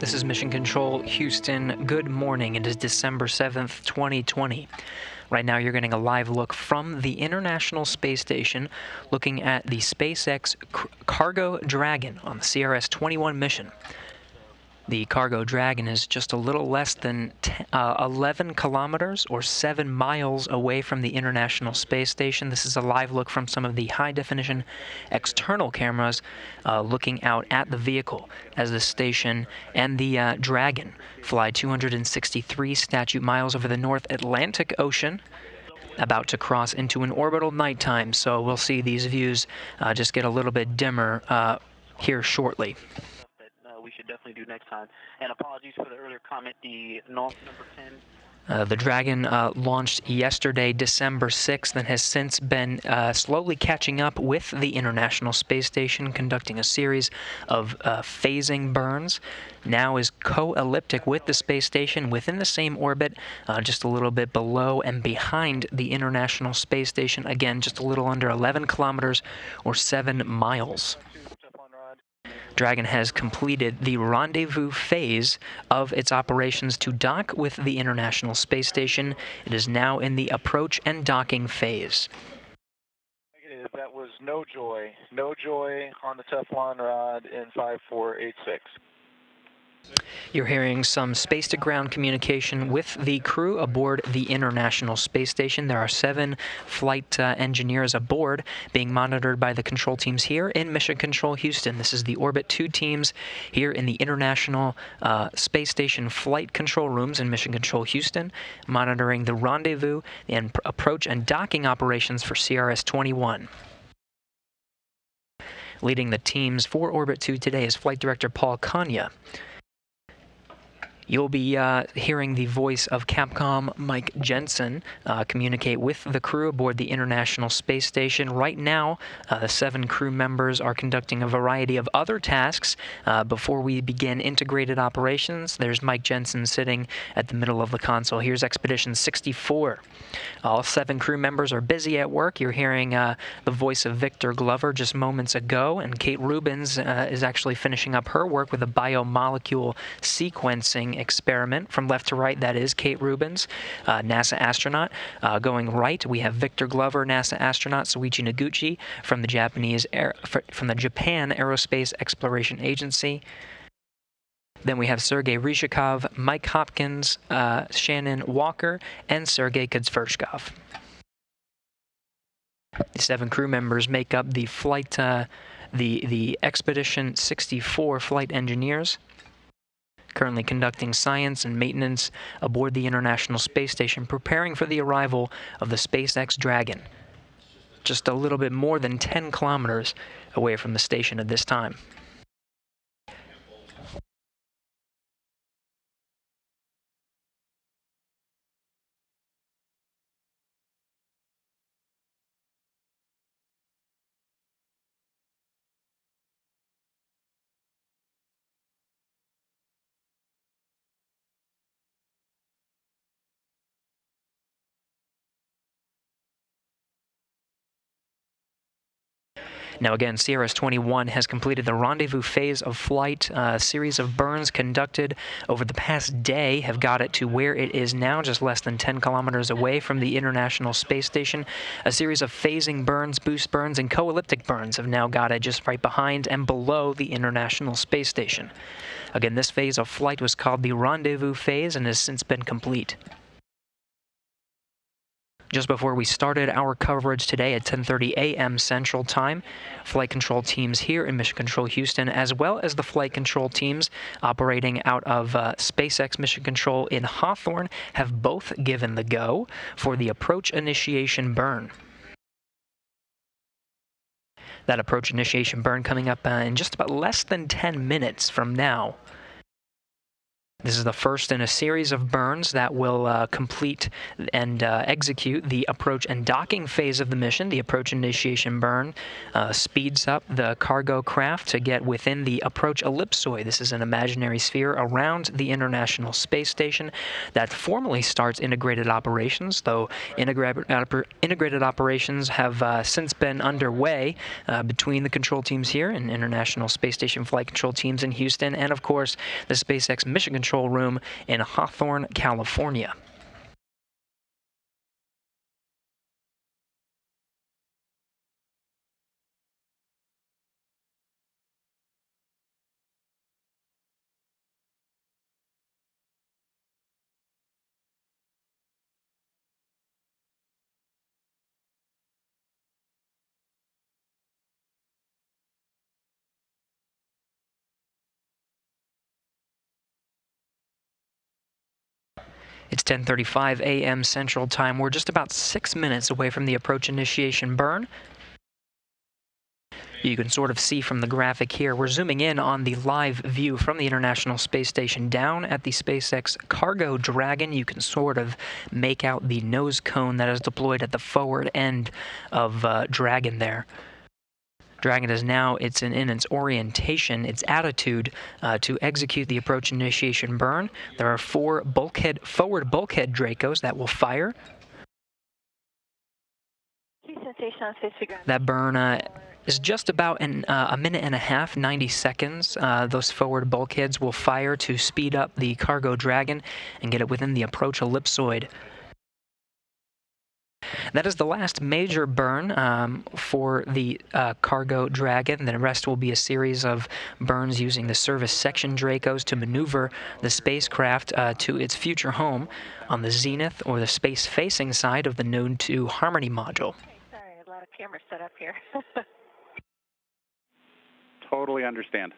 This is Mission Control Houston. Good morning. It is December 7th, 2020. Right now you're getting a live look from the International Space Station, looking at the SpaceX Cargo Dragon on the CRS 21 mission. The Cargo Dragon is just a little less than 11 kilometers or 7 miles away from the International Space Station. This is a live look from some of the high-definition external cameras looking out at the vehicle as the station and the Dragon fly 263 statute miles over the North Atlantic Ocean, about to cross into an orbital nighttime. So we'll see these views just get a little bit dimmer here shortly. We should definitely do next time. And apologies for the earlier comment, the number 10. The Dragon launched yesterday, December 6th, and has since been slowly catching up with the International Space Station, conducting a series of phasing burns. Now is co-elliptic with the space station within the same orbit, just a little bit below and behind the International Space Station. Again, just a little under 11 kilometers or 7 miles. Dragon has completed the rendezvous phase of its operations to dock with the International Space Station. It is now in the approach and docking phase. Negative. That was no joy on the Teflon rod in 5486. You're hearing some space-to-ground communication with the crew aboard the International Space Station. There are 7 flight engineers aboard being monitored by the control teams here in Mission Control Houston. This is the Orbit 2 teams here in the International Space Station flight control rooms in Mission Control Houston, monitoring the rendezvous and approach and docking operations for CRS 21. Leading the teams for Orbit 2 today is Flight Director Paul Kanya. You'll be hearing the voice of Capcom Mike Jensen communicate with the crew aboard the International Space Station. Right now, the 7 crew members are conducting a variety of other tasks before we begin integrated operations. There's Mike Jensen sitting at the middle of the console. Here's Expedition 64. All 7 crew members are busy at work. You're hearing the voice of Victor Glover just moments ago, and Kate Rubins is actually finishing up her work with a biomolecule sequencing experiment. From left to right, that is Kate Rubins, NASA astronaut. Going right, we have Victor Glover, NASA astronaut. Soichi Noguchi from the Japan Aerospace Exploration Agency. Then we have Sergei Ryzhikov, Mike Hopkins, Shannon Walker, and Sergei Kudzvershkov. The 7 crew members make up the flight, the Expedition 64 flight engineers, currently conducting science and maintenance aboard the International Space Station, preparing for the arrival of the SpaceX Dragon, just a little bit more than 10 kilometers away from the station at this time. Now again, CRS 21 has completed the rendezvous phase of flight. A series of burns conducted over the past day have got it to where it is now, just less than 10 kilometers away from the International Space Station. A series of phasing burns, boost burns, and co-elliptic burns have now got it just right behind and below the International Space Station. Again, this phase of flight was called the rendezvous phase and has since been complete. Just before we started our coverage today at 10:30 a.m. Central Time, flight control teams here in Mission Control Houston, as well as the flight control teams operating out of SpaceX Mission Control in Hawthorne, have both given the go for the approach initiation burn. That approach initiation burn coming up in just about less than 10 minutes from now. This is the first in a series of burns that will complete and execute the approach and docking phase of the mission. The approach initiation burn speeds up the cargo craft to get within the approach ellipsoid. This is an imaginary sphere around the International Space Station that formally starts integrated operations, though integrated operations have since been underway between the control teams here and International Space Station flight control teams in Houston, and of course the SpaceX Mission Control Room in Hawthorne, California. It's 10:35 a.m. Central Time. We're just about 6 minutes away from the approach initiation burn. You can sort of see from the graphic here, we're zooming in on the live view from the International Space Station down at the SpaceX Cargo Dragon. You can sort of make out the nose cone that is deployed at the forward end of Dragon there. Dragon is now in its orientation, its attitude to execute the approach initiation burn. There are 4 forward bulkhead Dracos that will fire. That burn is just about a minute and a half, 90 seconds. Those forward bulkheads will fire to speed up the Cargo Dragon and get it within the approach ellipsoid. That is the last major burn for the Cargo Dragon. The rest will be a series of burns using the service section Dracos to maneuver the spacecraft to its future home on the zenith or the space-facing side of the Node 2 Harmony module. Sorry, a lot of cameras set up here. Totally understand.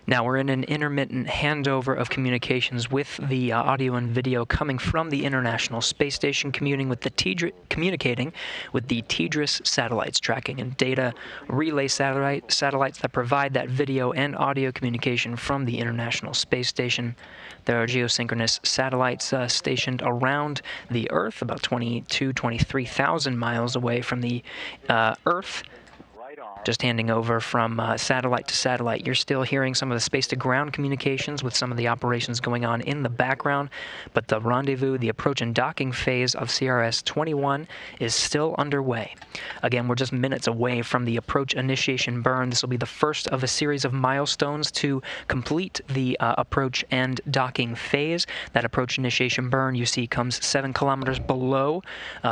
Now we're in an intermittent handover of communications with the audio and video coming from the International Space Station, communicating with the TDRS satellites, tracking and data relay satellites that provide that video and audio communication from the International Space Station. There are geosynchronous satellites stationed around the Earth, about 23,000 miles away from the Earth. Just handing over from satellite to satellite. You're still hearing some of the space-to-ground communications with some of the operations going on in the background, but the rendezvous, the approach and docking phase of CRS-21 is still underway. Again, we're just minutes away from the approach initiation burn. This will be the first of a series of milestones to complete the approach and docking phase. That approach initiation burn, you see, comes 7 kilometers below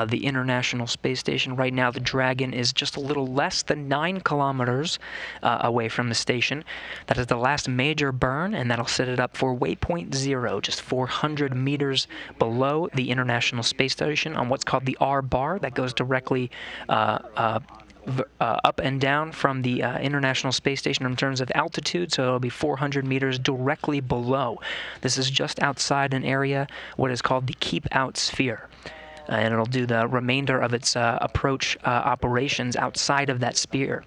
the International Space Station. Right now, the Dragon is just a little less than 9 kilometers away from the station. That is the last major burn, and that'll set it up for waypoint 0, just 400 meters below the International Space Station on what's called the R-bar that goes directly up and down from the International Space Station in terms of altitude, so it'll be 400 meters directly below. This is just outside an area, what is called the keep-out sphere. and it'll do the remainder of its approach operations outside of that sphere.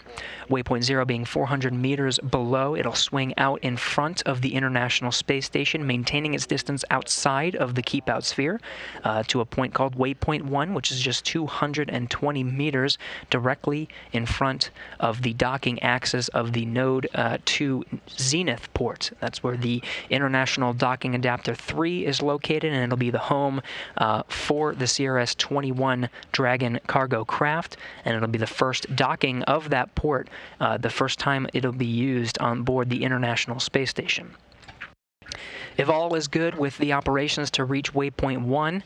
Waypoint 0 being 400 meters below, it'll swing out in front of the International Space Station, maintaining its distance outside of the keep-out sphere to a point called Waypoint 1, which is just 220 meters directly in front of the docking axis of the Node 2 Zenith port. That's where the International Docking Adapter 3 is located, and it'll be the home for the CRS 21 Dragon cargo craft, and it'll be the first docking of that port, the first time it'll be used on board the International Space Station. If all is good with the operations to reach Waypoint 1,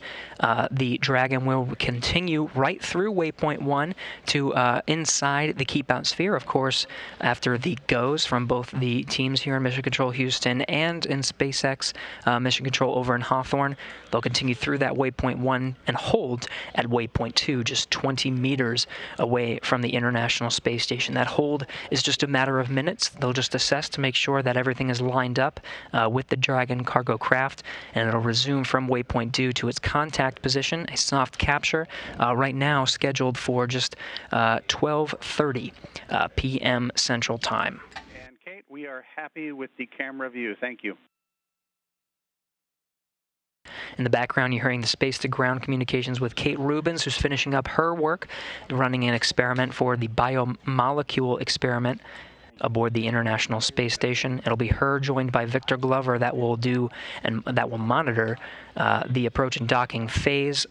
the Dragon will continue right through Waypoint 1 to inside the keep-out sphere. Of course, after the goes from both the teams here in Mission Control Houston and in SpaceX Mission Control over in Hawthorne, they'll continue through that Waypoint 1 and hold at Waypoint 2, just 20 meters away from the International Space Station. That hold is just a matter of minutes. They'll just assess to make sure that everything is lined up with the Dragon cargo craft, and it'll resume from Waypoint 2 to its contact position, a soft capture, right now scheduled for just 12:30 p.m. Central Time. And Kate, we are happy with the camera view. Thank you. In the background, you're hearing the space-to-ground communications with Kate Rubins, who's finishing up her work, running an experiment for the biomolecule experiment aboard the International Space Station. It'll be her joined by Victor Glover that will do and that will monitor the approach and docking phase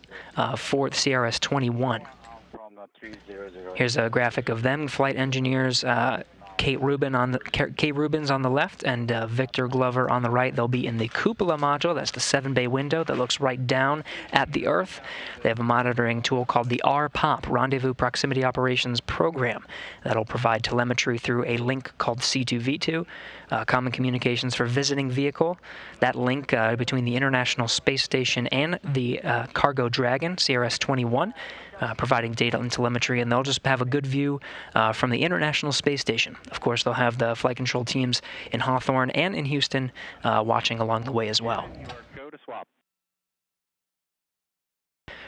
for CRS 21. Here's a graphic of them, flight engineers. Kate Rubins on the left and Victor Glover on the right. They'll be in the cupola module. That's the 7-bay window that looks right down at the Earth. They have a monitoring tool called the RPOP, Rendezvous Proximity Operations Program, that'll provide telemetry through a link called C2V2, Common Communications for Visiting Vehicle. That link between the International Space Station and the Cargo Dragon, CRS-21, providing data and telemetry, and they'll just have a good view from the International Space Station. Of course, they'll have the flight control teams in Hawthorne and in Houston watching along the way as well. Go to swap.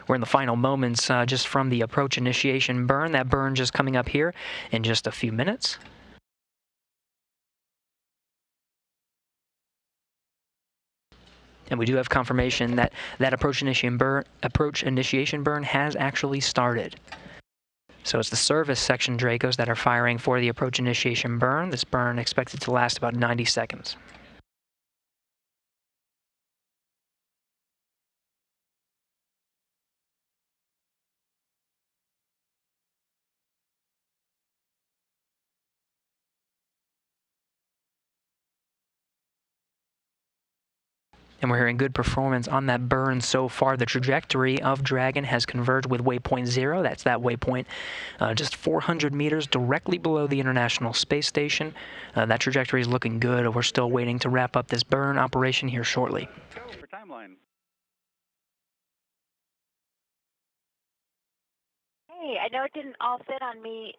We're in the final moments just from the approach initiation burn. That burn just coming up here in just a few minutes. And we do have confirmation that that approach initiation burn has actually started. So it's the service section Dracos that are firing for the approach initiation burn. This burn expected to last about 90 seconds. And we're hearing good performance on that burn so far. The trajectory of Dragon has converged with Waypoint 0. That's that waypoint just 400 meters directly below the International Space Station. That trajectory is looking good. We're still waiting to wrap up this burn operation here shortly. Go for timeline. Hey, I know it didn't all fit on me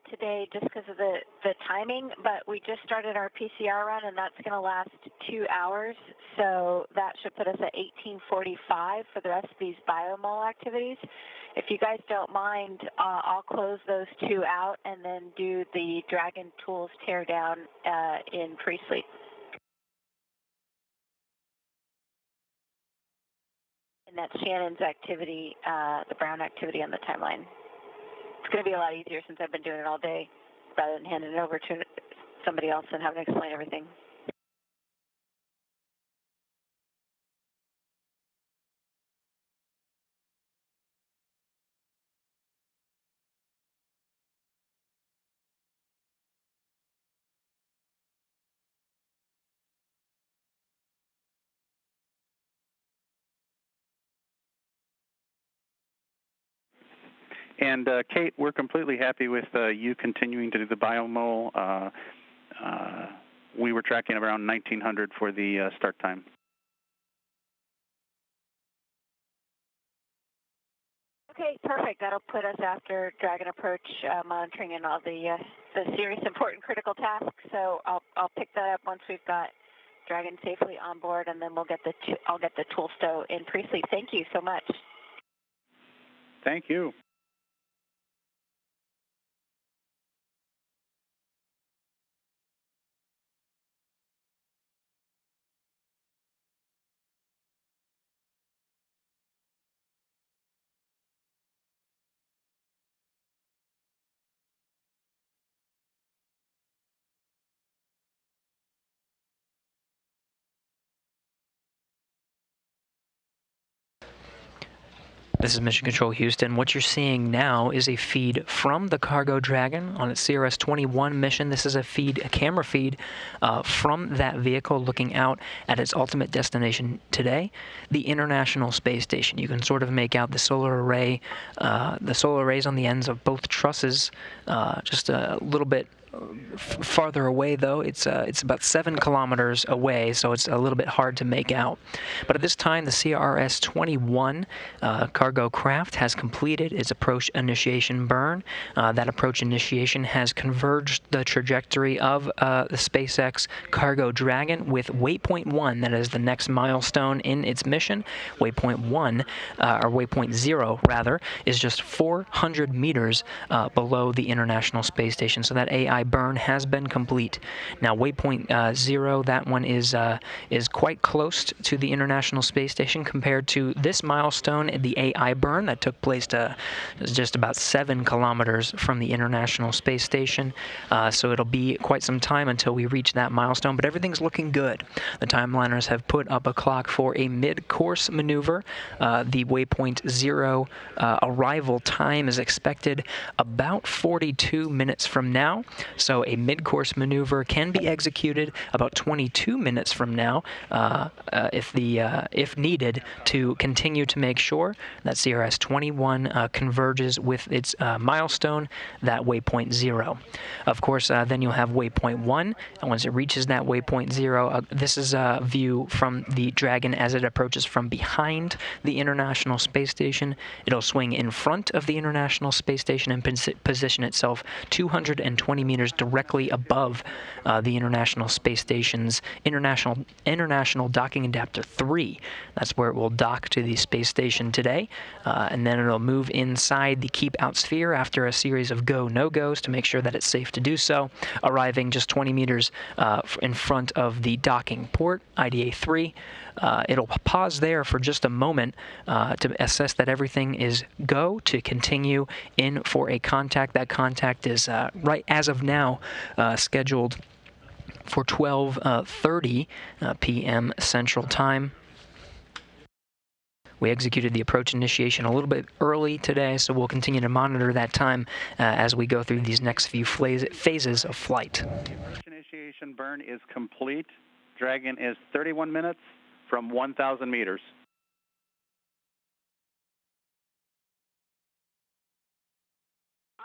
today just because of the timing, but we just started our PCR run, and that's going to last 2 hours. So that should put us at 18:45 for the rest of these biomol activities. If you guys don't mind, I'll close those two out and then do the Dragon tools teardown in pre-sleep. And that's Shannon's activity, the Brown activity on the timeline. It's going to be a lot easier since I've been doing it all day rather than handing it over to somebody else and having to explain everything. And Kate, we're completely happy with you continuing to do the biomol. We were tracking around 1900 for the start time. Okay, perfect. That'll put us after Dragon approach monitoring and all the serious, important, critical tasks. So I'll pick that up once we've got Dragon safely on board, and then I'll get the tool stow in pre-sleep. Thank you so much. Thank you. This is Mission Control Houston. What you're seeing now is a feed from the Cargo Dragon on its CRS 21 mission. This is a camera feed from that vehicle looking out at its ultimate destination today, the International Space Station. You can sort of make out the solar arrays on the ends of both trusses, just a little bit farther away, though. It's about 7 kilometers away, so it's a little bit hard to make out. But at this time, the CRS 21 cargo craft has completed its approach initiation burn. That approach initiation has converged the trajectory of the SpaceX Cargo Dragon with waypoint 1. That is the next milestone in its mission. Waypoint 1, or waypoint 0 rather, is just 400 meters below the International Space Station. So that AI burn has been complete. Now waypoint 0, that one is quite close to the International Space Station compared to this milestone, the AI burn that took place just about 7 kilometers from the International Space Station. So it'll be quite some time until we reach that milestone, but everything's looking good. The timeliners have put up a clock for a mid-course maneuver. The waypoint 0 arrival time is expected about 42 minutes from now. So a mid-course maneuver can be executed about 22 minutes from now, if needed, to continue to make sure that CRS 21 converges with its milestone, that waypoint 0. Of course, then you'll have waypoint 1, and once it reaches that waypoint 0, this is a view from the Dragon as it approaches from behind the International Space Station. It'll swing in front of the International Space Station and position itself 220 meters directly above the International Space Station's International Docking Adapter 3. That's where it will dock to the space station today, and then it'll move inside the keep out sphere after a series of go-no-goes to make sure that it's safe to do so, arriving just 20 meters in front of the docking port, IDA 3. It'll pause there for just a moment to assess that everything is go to continue in for a contact. That contact is right as of now scheduled for 12:30 p.m. Central Time. We executed the approach initiation a little bit early today, so we'll continue to monitor that time as we go through these next few phases of flight. Approach initiation burn is complete. Dragon is 31 minutes from 1,000 meters.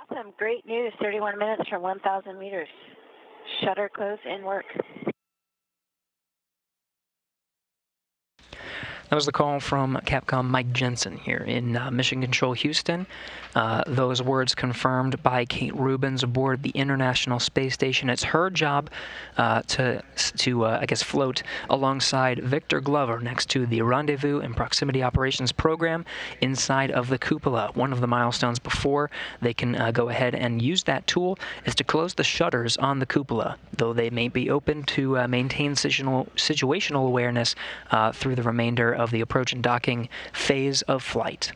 Awesome. Great news. 31 minutes from 1,000 meters. Shutter close and work. That was the call from Capcom Mike Jensen here in Mission Control Houston. Those words confirmed by Kate Rubins aboard the International Space Station. It's her job to float alongside Victor Glover next to the Rendezvous and Proximity Operations Program inside of the cupola. One of the milestones before they can go ahead and use that tool is to close the shutters on the cupola, though they may be open to maintain situational awareness through the remainder of the approach and docking phase of flight.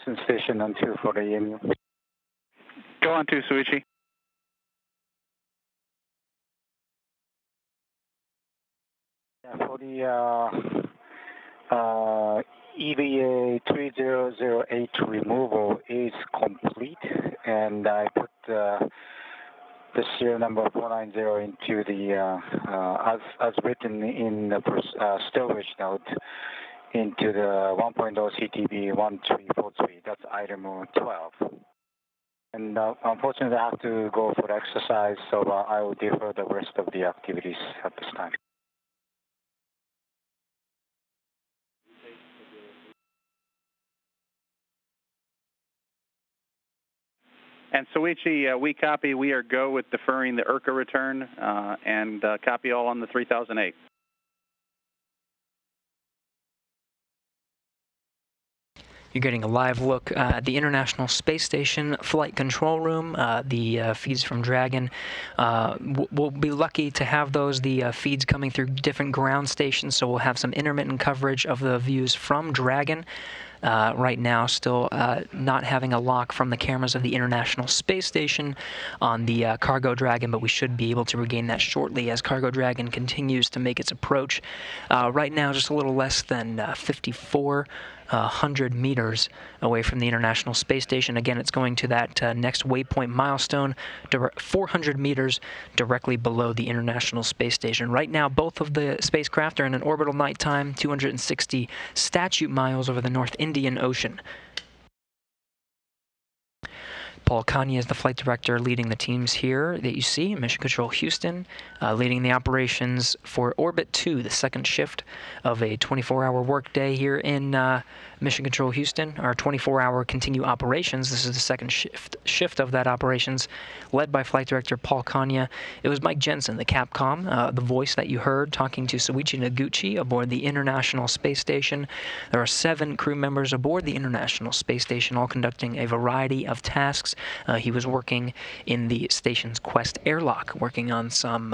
Houston Station on 2 for the EMU. Go on to Suichi. Yeah, for the EVA 3008 removal is complete, and I put the serial number 490 into the, as written in the storage note, into the 1.0 CTB 1343. That's item 12. And unfortunately, I have to go for exercise, so I will defer the rest of the activities at this time. And Soichi, we copy. We are go with deferring the IRCA return and copy all on the 3008. You're getting a live look at the International Space Station flight control room, the feeds from Dragon. We'll be lucky to have those, the feeds coming through different ground stations, so we'll have some intermittent coverage of the views from Dragon. Right now, still not having a lock from the cameras of the International Space Station on the Cargo Dragon, but we should be able to regain that shortly as Cargo Dragon continues to make its approach. Right now, just a little less than 5,400 meters away from the International Space Station. Again, it's going to that next waypoint milestone, 400 meters directly below the International Space Station. Right now, both of the spacecraft are in an orbital nighttime, 260 statute miles over the North Indian Ocean. Paul Kanye is the flight director leading the teams here that you see, Mission Control Houston, leading the operations for Orbit 2, the second shift of a 24-hour workday here in Mission Control Houston. Our 24-hour continue operations. This is the second shift of that operations, led by flight director Paul Kanye. It was Mike Jensen, the Capcom, the voice that you heard talking to Soichi Noguchi aboard the International Space Station. There are 7 crew members aboard the International Space Station, all conducting a variety of tasks. He was working in the station's Quest airlock, working on some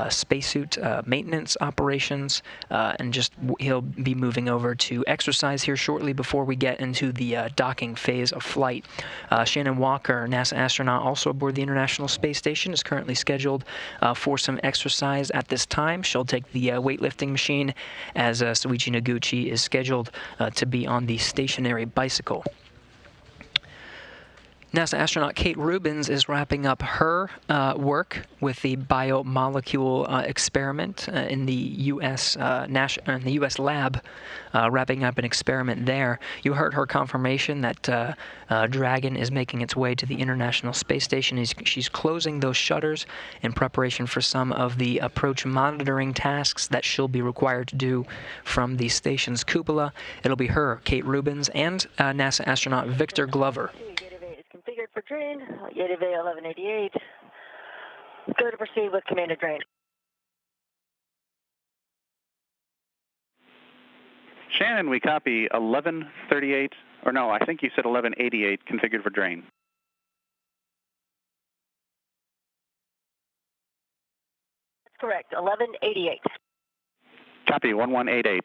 spacesuit maintenance operations, and just he'll be moving over to exercise here shortly before we get into the docking phase of flight. Shannon Walker, NASA astronaut also aboard the International Space Station, is currently scheduled for some exercise at this time. She'll take the weightlifting machine as Soichi Noguchi is scheduled to be on the stationary bicycle. NASA astronaut Kate Rubins is wrapping up her work with the biomolecule experiment in the U.S. Lab, wrapping up an experiment there. You heard her confirmation that Dragon is making its way to the International Space Station. She's closing those shutters in preparation for some of the approach monitoring tasks that she'll be required to do from the station's cupola. It'll be her, Kate Rubins, and NASA astronaut Victor Glover. Configured for drain, Yeti Bay 1188. Go to proceed with commanded drain. Shannon, we copy 1138, or no, I think you said 1188, configured for drain. That's correct, 1188. Copy, 1188.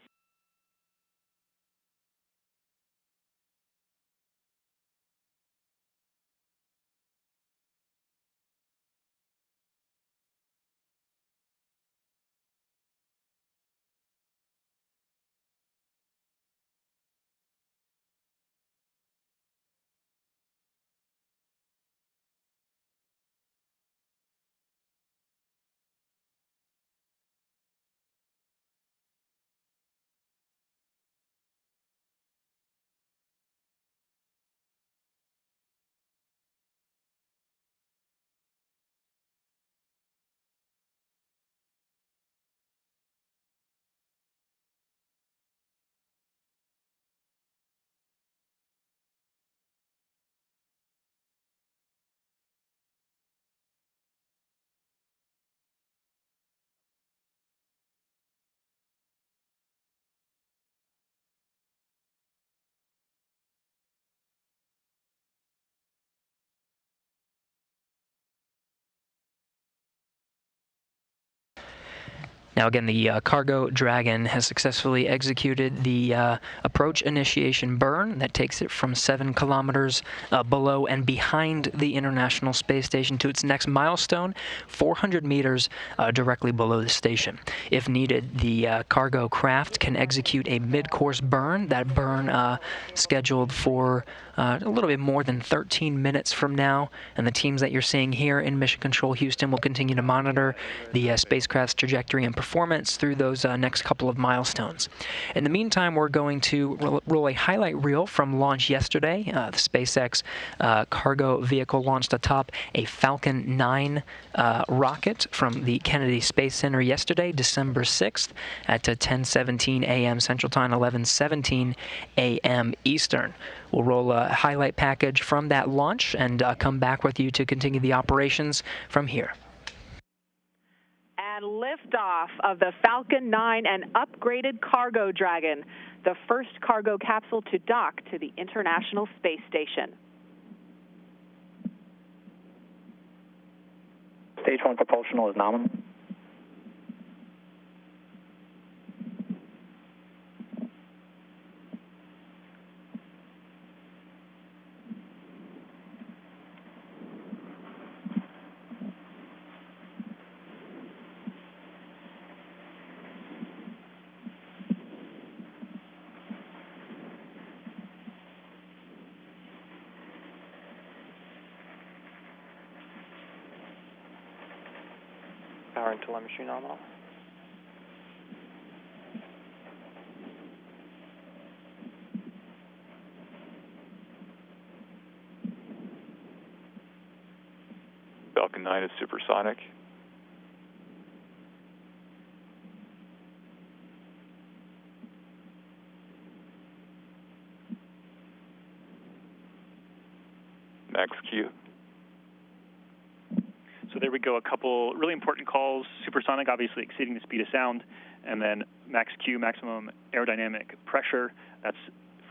Now again, the cargo Dragon has successfully executed the approach initiation burn that takes it from 7 kilometers below and behind the International Space Station to its next milestone, 400 meters directly below the station. If needed, the cargo craft can execute a mid-course burn. That burn scheduled for a little bit more than 13 minutes from now, and the teams that you're seeing here in Mission Control Houston will continue to monitor the spacecraft's trajectory and performance through those next couple of milestones. In the meantime, we're going to roll a highlight reel from launch yesterday. The SpaceX cargo vehicle launched atop a Falcon 9 rocket from the Kennedy Space Center yesterday, December 6th at 10:17 a.m. Central Time, 11:17 a.m. Eastern. We'll roll a highlight package from that launch and come back with you to continue the operations from here. And liftoff of the Falcon 9 and upgraded cargo Dragon, the first cargo capsule to dock to the International Space Station. Stage 1 propulsional is nominal. Power and telemetry nominal. Falcon 9 is supersonic. Max Q. So there we go, a couple really important calls. Supersonic, obviously exceeding the speed of sound, and then max Q, maximum aerodynamic pressure. That's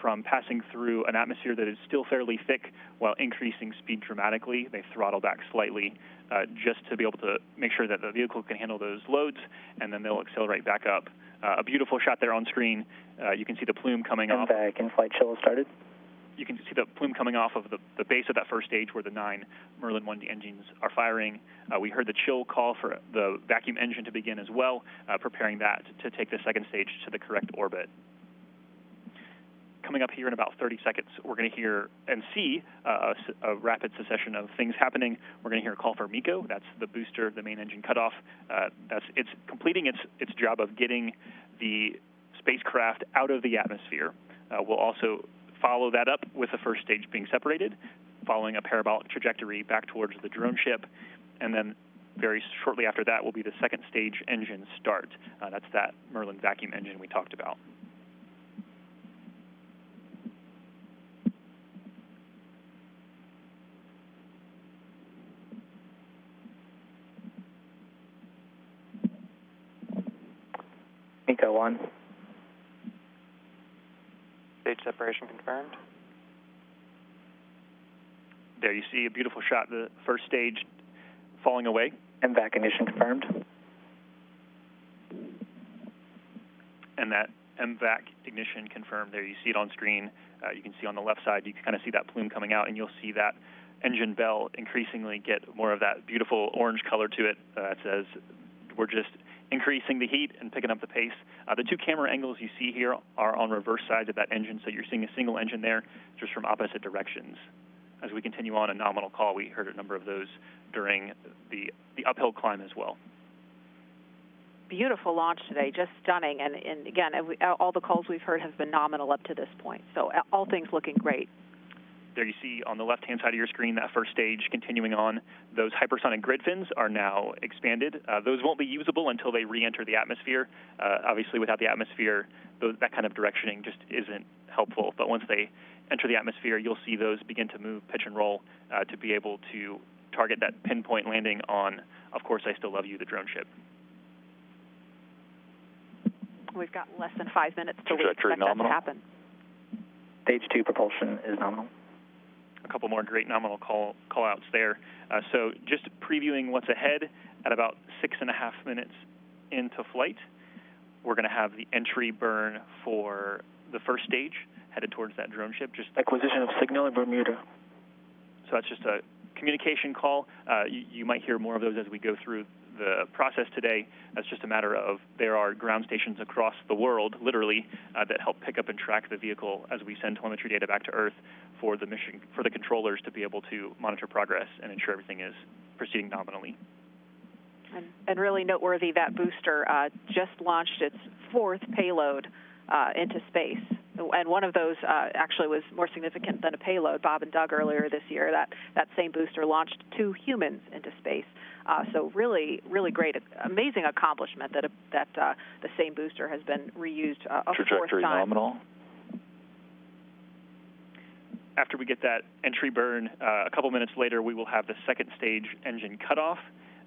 from passing through an atmosphere that is still fairly thick while increasing speed dramatically. They throttle back slightly just to be able to make sure that the vehicle can handle those loads, and then they'll accelerate back up. A beautiful shot there on screen. You can see the plume coming off. And in-flight chill has started. You can see the plume coming off of the base of that first stage where the 9 Merlin 1D engines are firing. We heard the chill call for the vacuum engine to begin as well, preparing that to take the second stage to the correct orbit. Coming up here in about 30 seconds, we're going to hear and see a rapid succession of things happening. We're going to hear a call for MECO. That's the booster, the main engine cutoff. It's completing its job of getting the spacecraft out of the atmosphere. We'll also follow that up with the first stage being separated, following a parabolic trajectory back towards the drone ship, and then very shortly after that will be the second stage engine start. That's that Merlin vacuum engine we talked about. MECO 1. Stage separation confirmed. There you see a beautiful shot, the first stage falling away. MVAC ignition confirmed. And that MVAC ignition confirmed. There you see it on screen. You can see on the left side, you can kind of see that plume coming out, and you'll see that engine bell increasingly get more of that beautiful orange color to it. That says we're just increasing the heat and picking up the pace. The two camera angles you see here are on reverse sides of that engine, so you're seeing a single engine there just from opposite directions. As we continue on a nominal call, we heard a number of those during the uphill climb as well. Beautiful launch today, just stunning. And again, all the calls we've heard have been nominal up to this point. So all things looking great. There you see on the left-hand side of your screen that first stage continuing on. Those hypersonic grid fins are now expanded. Those won't be usable until they re-enter the atmosphere. Obviously, without the atmosphere, that kind of directioning just isn't helpful. But once they enter the atmosphere, you'll see those begin to move, pitch and roll to be able to target that pinpoint landing on, of course, I Still Love You, the drone ship. We've got less than 5 minutes till we Trajectory expect that to nominal. happen. Stage 2 propulsion is nominal. A couple more great nominal call-outs there. So just previewing what's ahead at about 6.5 minutes into flight. We're going to have the entry burn for the first stage, headed towards that drone ship. Just acquisition of signal in Bermuda. So that's just a communication call. You might hear more of those as we go through the process today. That's just a matter of there are ground stations across the world, literally, that help pick up and track the vehicle as we send telemetry data back to Earth for the mission, for the controllers to be able to monitor progress and ensure everything is proceeding nominally. And really noteworthy, that booster just launched its 4th payload into space. And one of those actually was more significant than a payload. Bob and Doug earlier this year, that same booster launched 2 humans into space. So really, really great, amazing accomplishment that the same booster has been reused a 4th time. Trajectory nominal. After we get that entry burn, a couple minutes later, we will have the second stage engine cutoff.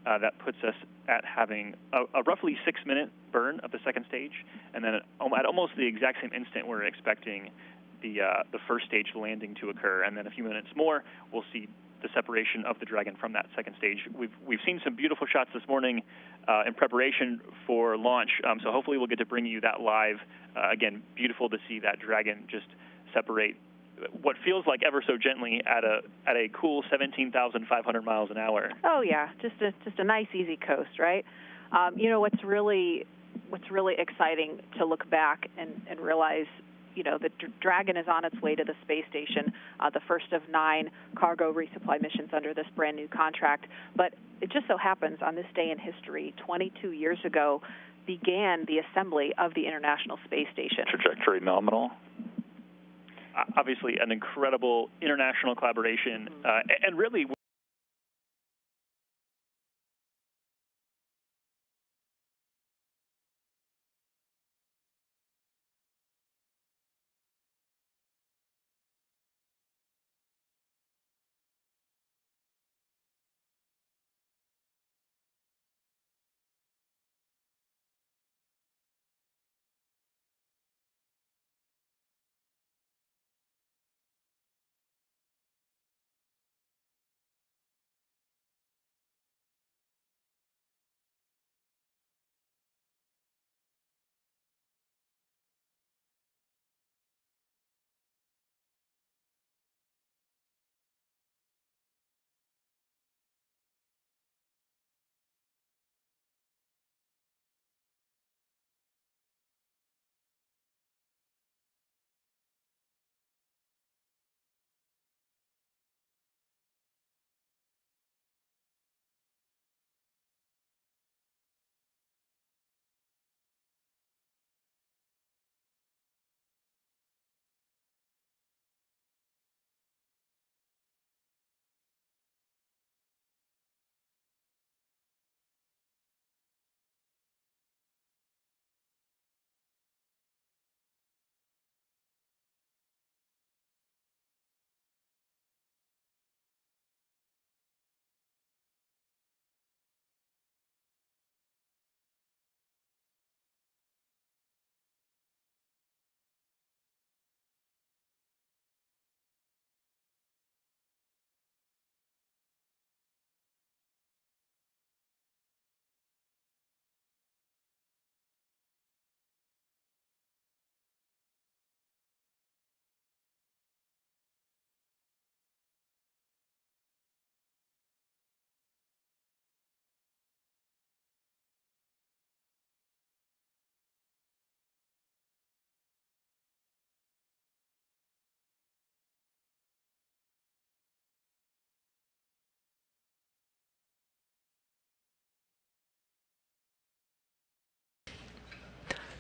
That puts us at having a roughly 6-minute burn of the second stage, and then at almost the exact same instant, we're expecting the first stage landing to occur, and then a few minutes more, we'll see the separation of the Dragon from that second stage. We've seen some beautiful shots this morning in preparation for launch, so hopefully we'll get to bring you that live. Again, beautiful to see that Dragon just separate what feels like ever so gently at a cool 17,500 miles an hour. Oh yeah, just a nice easy coast, right? What's really exciting to look back and realize, the Dragon is on its way to the space station, the first of 9 cargo resupply missions under this brand new contract. But it just so happens on this day in history, 22 years ago, began the assembly of the International Space Station. Trajectory nominal. Obviously, an incredible international collaboration, and really.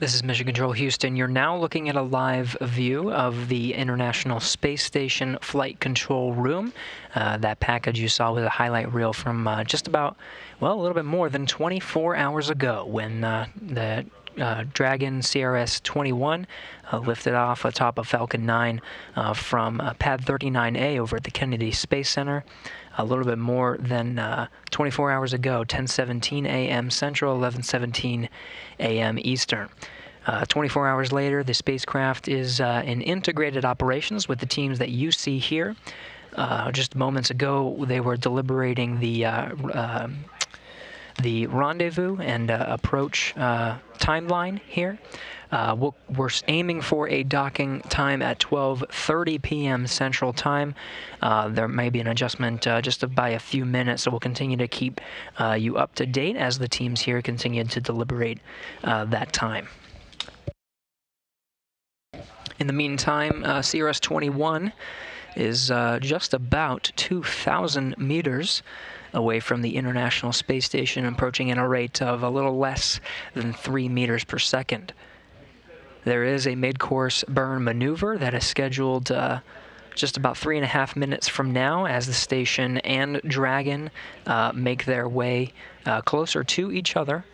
This is Mission Control Houston. You're now looking at a live view of the International Space Station Flight Control Room. That package you saw was a highlight reel from just about, a little bit more than 24 hours ago when the Dragon CRS 21 lifted off atop of Falcon 9 from Pad 39A over at the Kennedy Space Center. A little bit more than 24 hours ago, 10:17 a.m. Central, 11:17 a.m. Eastern. 24 hours later, the spacecraft is in integrated operations with the teams that you see here. Just moments ago, they were deliberating the the rendezvous and approach timeline here. We're aiming for a docking time at 12:30 p.m. Central Time. There may be an adjustment just by a few minutes, so we'll continue to keep you up to date as the teams here continue to deliberate that time. In the meantime, CRS 21 is just about 2,000 meters away from the International Space Station, approaching at a rate of a little less than 3 meters per second. There is a mid-course burn maneuver that is scheduled just about 3.5 minutes from now as the station and Dragon make their way closer to each other.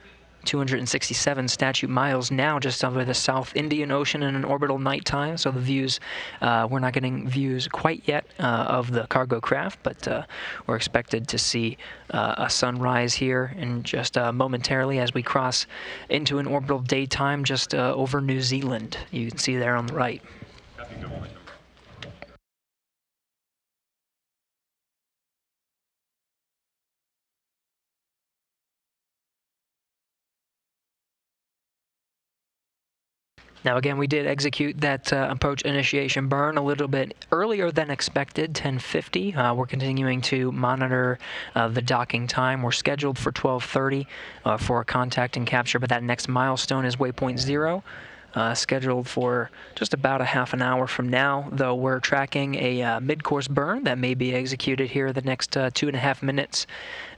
267 statute miles now just over the South Indian Ocean in an orbital nighttime, so the views, we're not getting views quite yet of the cargo craft, but we're expected to see a sunrise here in just momentarily as we cross into an orbital daytime just over New Zealand. You can see there on the right. Now again, we did execute that approach initiation burn a little bit earlier than expected, 10:50. We're continuing to monitor the docking time. We're scheduled for 12:30 for contact and capture, but that next milestone is waypoint 0. Scheduled for just about a half an hour from now, though we're tracking a mid-course burn that may be executed here the next 2.5 minutes.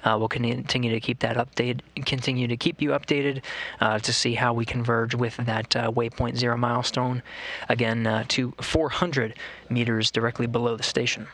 We'll continue to keep that update, continue to keep you updated to see how we converge with that waypoint 0 milestone, again to 400 meters directly below the station.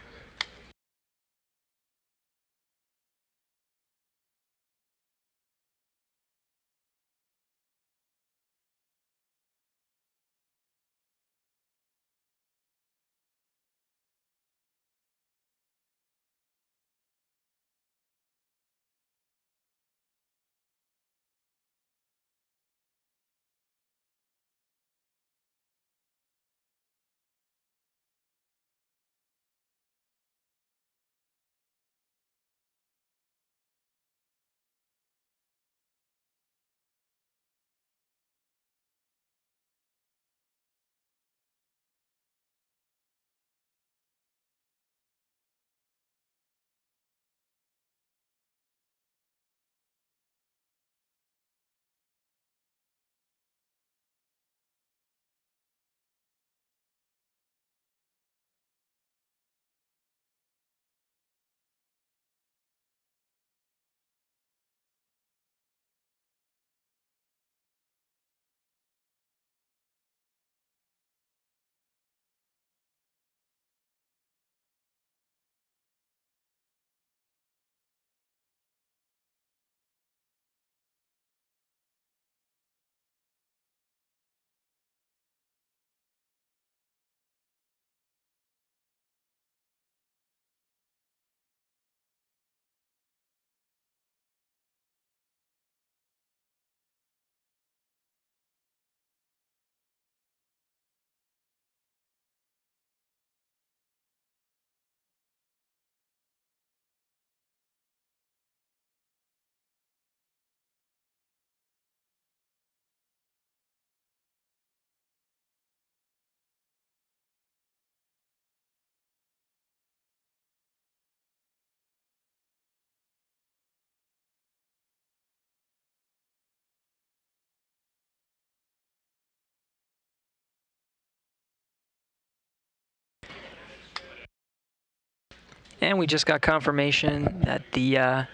And we just got confirmation that the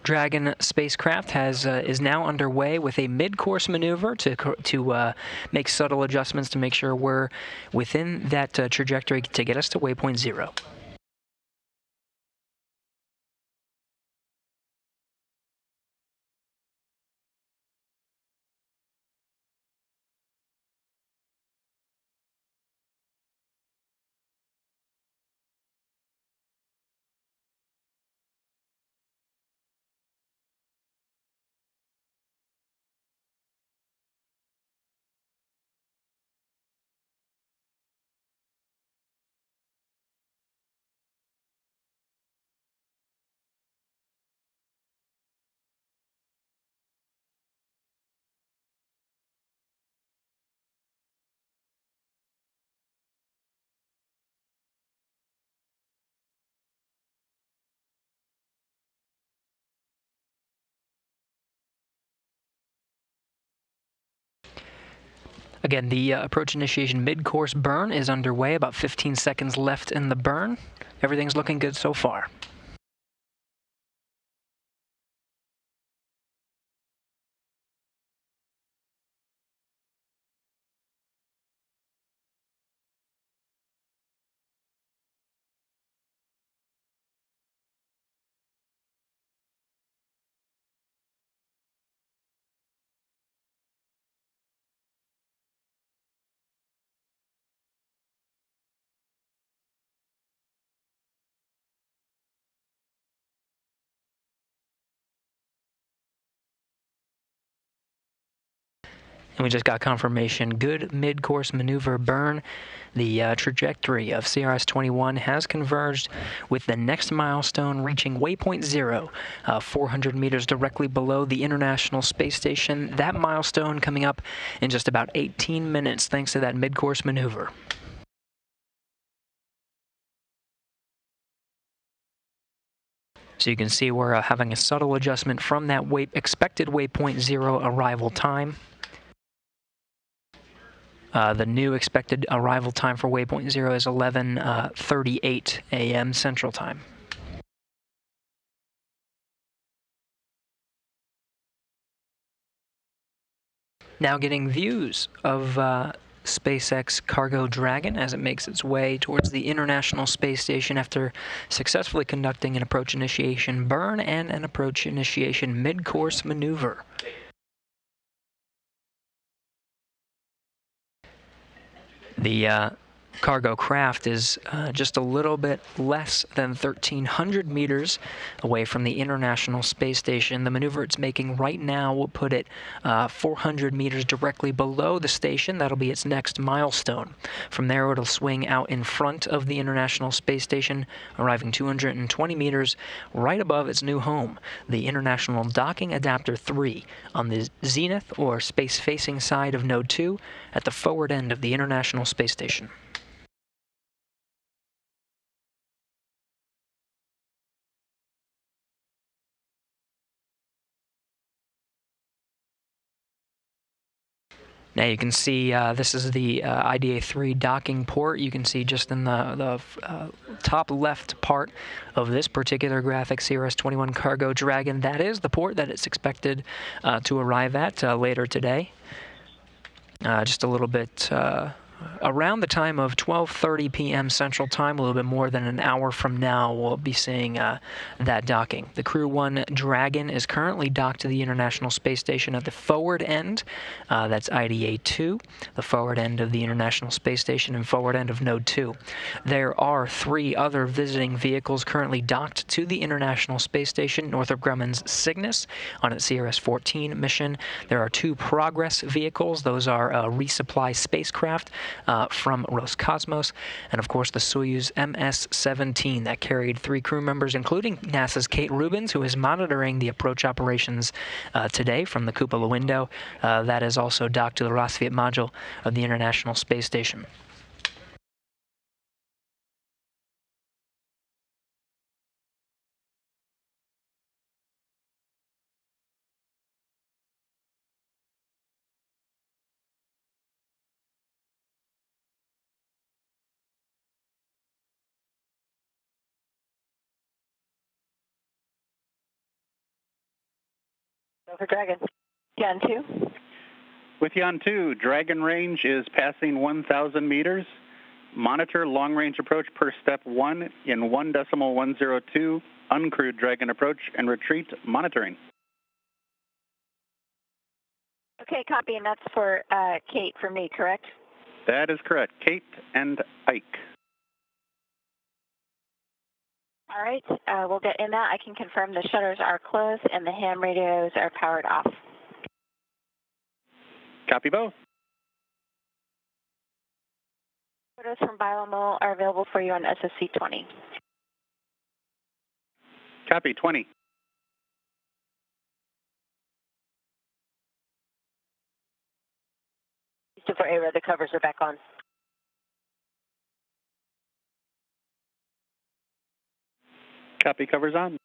Dragon spacecraft is now underway with a mid-course maneuver to make subtle adjustments to make sure we're within that trajectory to get us to waypoint 0. Again, the approach initiation mid-course burn is underway. About 15 seconds left in the burn. Everything's looking good so far. And we just got confirmation. Good mid-course maneuver burn. The trajectory of CRS 21 has converged with the next milestone reaching waypoint 0, 400 meters directly below the International Space Station. That milestone coming up in just about 18 minutes thanks to that mid-course maneuver. So you can see we're having a subtle adjustment from that expected waypoint 0 arrival time. The new expected arrival time for waypoint 0 is 11:38 a.m. Central Time. Now getting views of SpaceX cargo Dragon as it makes its way towards the International Space Station after successfully conducting an approach initiation burn and an approach initiation mid-course maneuver. The cargo craft is just a little bit less than 1,300 meters away from the International Space Station. The maneuver it's making right now will put it 400 meters directly below the station. That'll be its next milestone. From there, it'll swing out in front of the International Space Station, arriving 220 meters right above its new home, the International Docking Adapter 3, on the zenith or space-facing side of Node 2 at the forward end of the International Space Station. Now you can see this is the IDA-3 docking port. You can see just in the top left part of this particular graphic, CRS-21 Cargo Dragon, that is the port that it's expected to arrive at later today. Just a little bit around the time of 12:30 p.m. Central Time, a little bit more than an hour from now, we'll be seeing that docking. The Crew 1 Dragon is currently docked to the International Space Station at the forward end. That's IDA-2, the forward end of the International Space Station and forward end of Node 2. There are 3 other visiting vehicles currently docked to the International Space Station. Northrop Grumman's Cygnus on its CRS-14 mission. There are 2 Progress vehicles. Those are resupply spacecraft from Roscosmos, and of course the Soyuz MS-17 that carried 3 crew members, including NASA's Kate Rubins, who is monitoring the approach operations today from the cupola window. That is also docked to the Rassvet module of the International Space Station. For Dragon. Yan 2. With Yan 2, Dragon range is passing 1,000 meters. Monitor long-range approach per step 1 in 1.102, uncrewed Dragon approach and retreat monitoring. Okay, copy, and that's for Kate for me, correct? That is correct. Kate and Ike. All right, we'll get in that. I can confirm the shutters are closed and the ham radios are powered off. Copy both. Photos from Biomol are available for you on SSC 20. Copy 20. For ARA, the covers are back on. Copy, covers on.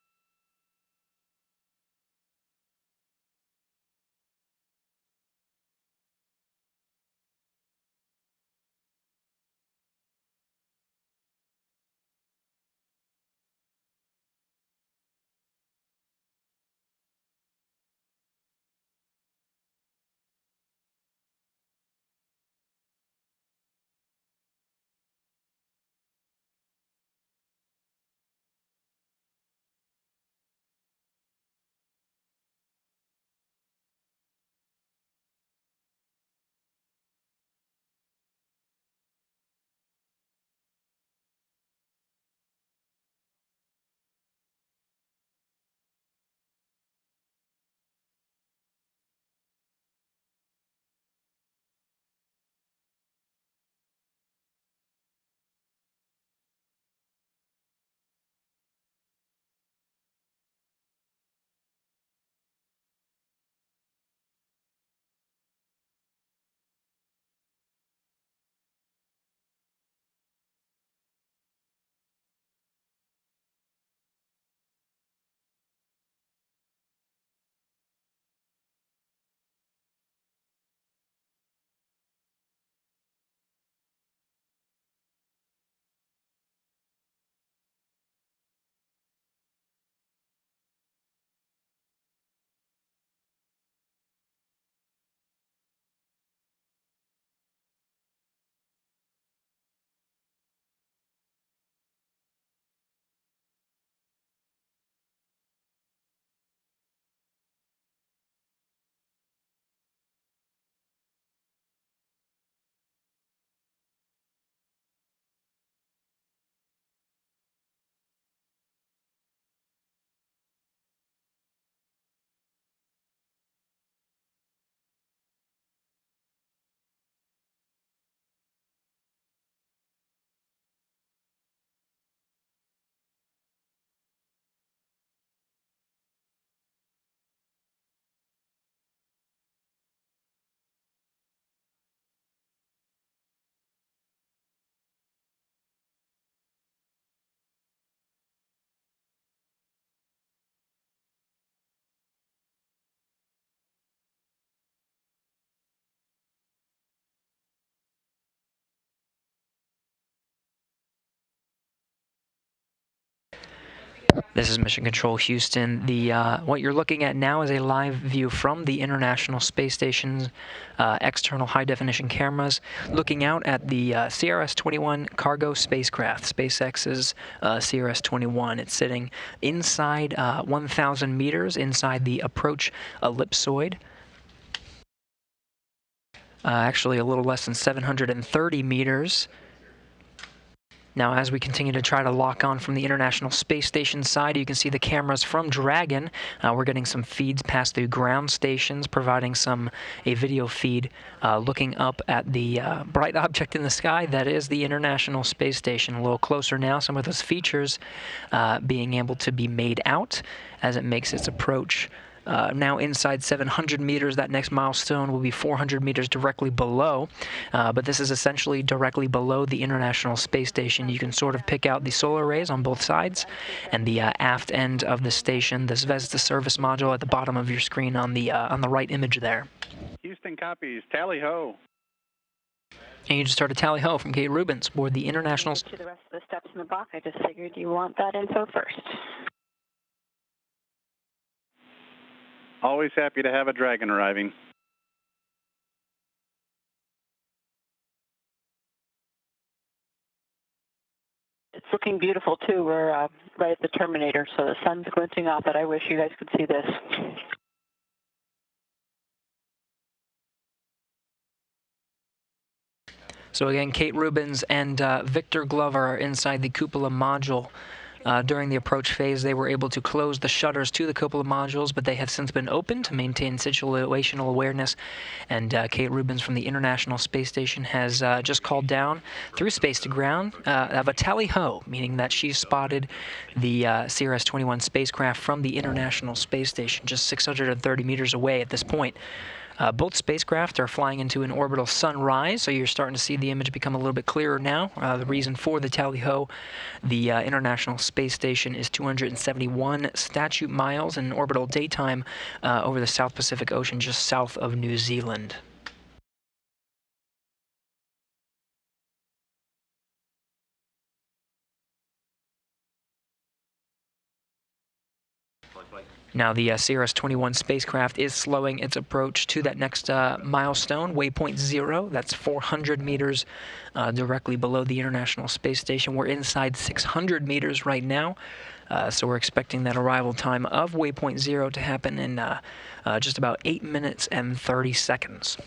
This is Mission Control Houston. What you're looking at now is a live view from the International Space Station's external high-definition cameras, looking out at the CRS-21 cargo spacecraft, SpaceX's CRS-21. It's sitting inside 1,000 meters inside the approach ellipsoid. Actually, a little less than 730 meters. Now, as we continue to try to lock on from the International Space Station side, you can see the cameras from Dragon. We're getting some feeds past the ground stations, providing a video feed looking up at the bright object in the sky that is the International Space Station. A little closer now, some of those features being able to be made out as it makes its approach. Now inside 700 meters, that next milestone will be 400 meters directly below. But this is essentially directly below the International Space Station. You can sort of pick out the solar arrays on both sides and the aft end of the station, the Zvezda service module at the bottom of your screen on the right image there. Houston copies. Tally ho. And you just heard a tally ho from Kate Rubins aboard the International. To the rest of the steps in the block, I just figured you want that info first. Always happy to have a Dragon arriving. It's looking beautiful, too. We're right at the terminator, so the sun's glinting off it. I wish you guys could see this. So again, Kate Rubins and Victor Glover are inside the cupola module. During the approach phase, they were able to close the shutters to the cupola modules, but they have since been opened to maintain situational awareness. And Kate Rubins from the International Space Station has just called down through space to ground of a tally-ho, meaning that she's spotted the CRS-21 spacecraft from the International Space Station just 630 meters away at this point. Both spacecraft are flying into an orbital sunrise, so you're starting to see the image become a little bit clearer now. The reason for the tally-ho, the International Space Station is 271 statute miles in orbital daytime over the South Pacific Ocean, just south of New Zealand. Now, the CRS-21 spacecraft is slowing its approach to that next milestone, waypoint 0. That's 400 meters directly below the International Space Station. We're inside 600 meters right now, so we're expecting that arrival time of waypoint 0 to happen in just about 8 minutes and 30 seconds.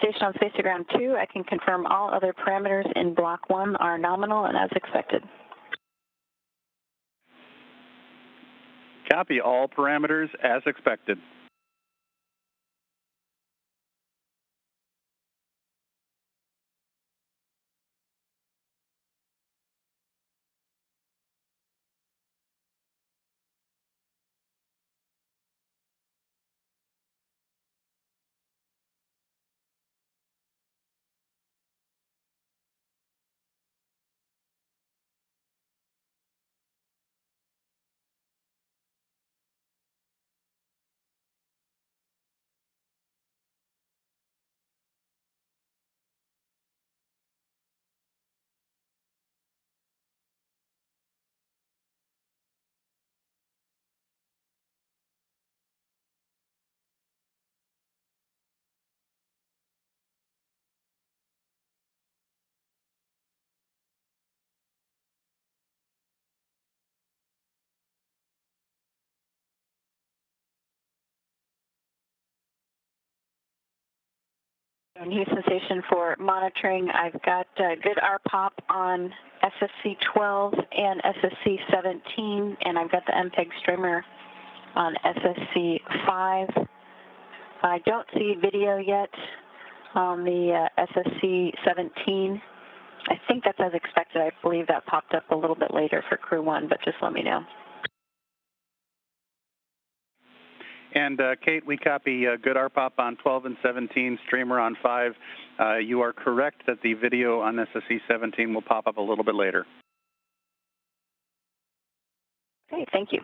Station on space to ground 2, I can confirm all other parameters in block 1 are nominal and as expected. Copy all parameters as expected. In Houston Station for monitoring, I've got good RPOP on SSC-12 and SSC-17, and I've got the MPEG streamer on SSC-5. I don't see video yet on the SSC-17. I think that's as expected. I believe that popped up a little bit later for Crew 1, but just let me know. And Kate, we copy good RPOP on 12 and 17, streamer on 5. You are correct that the video on SSC 17 will pop up a little bit later. Okay, thank you.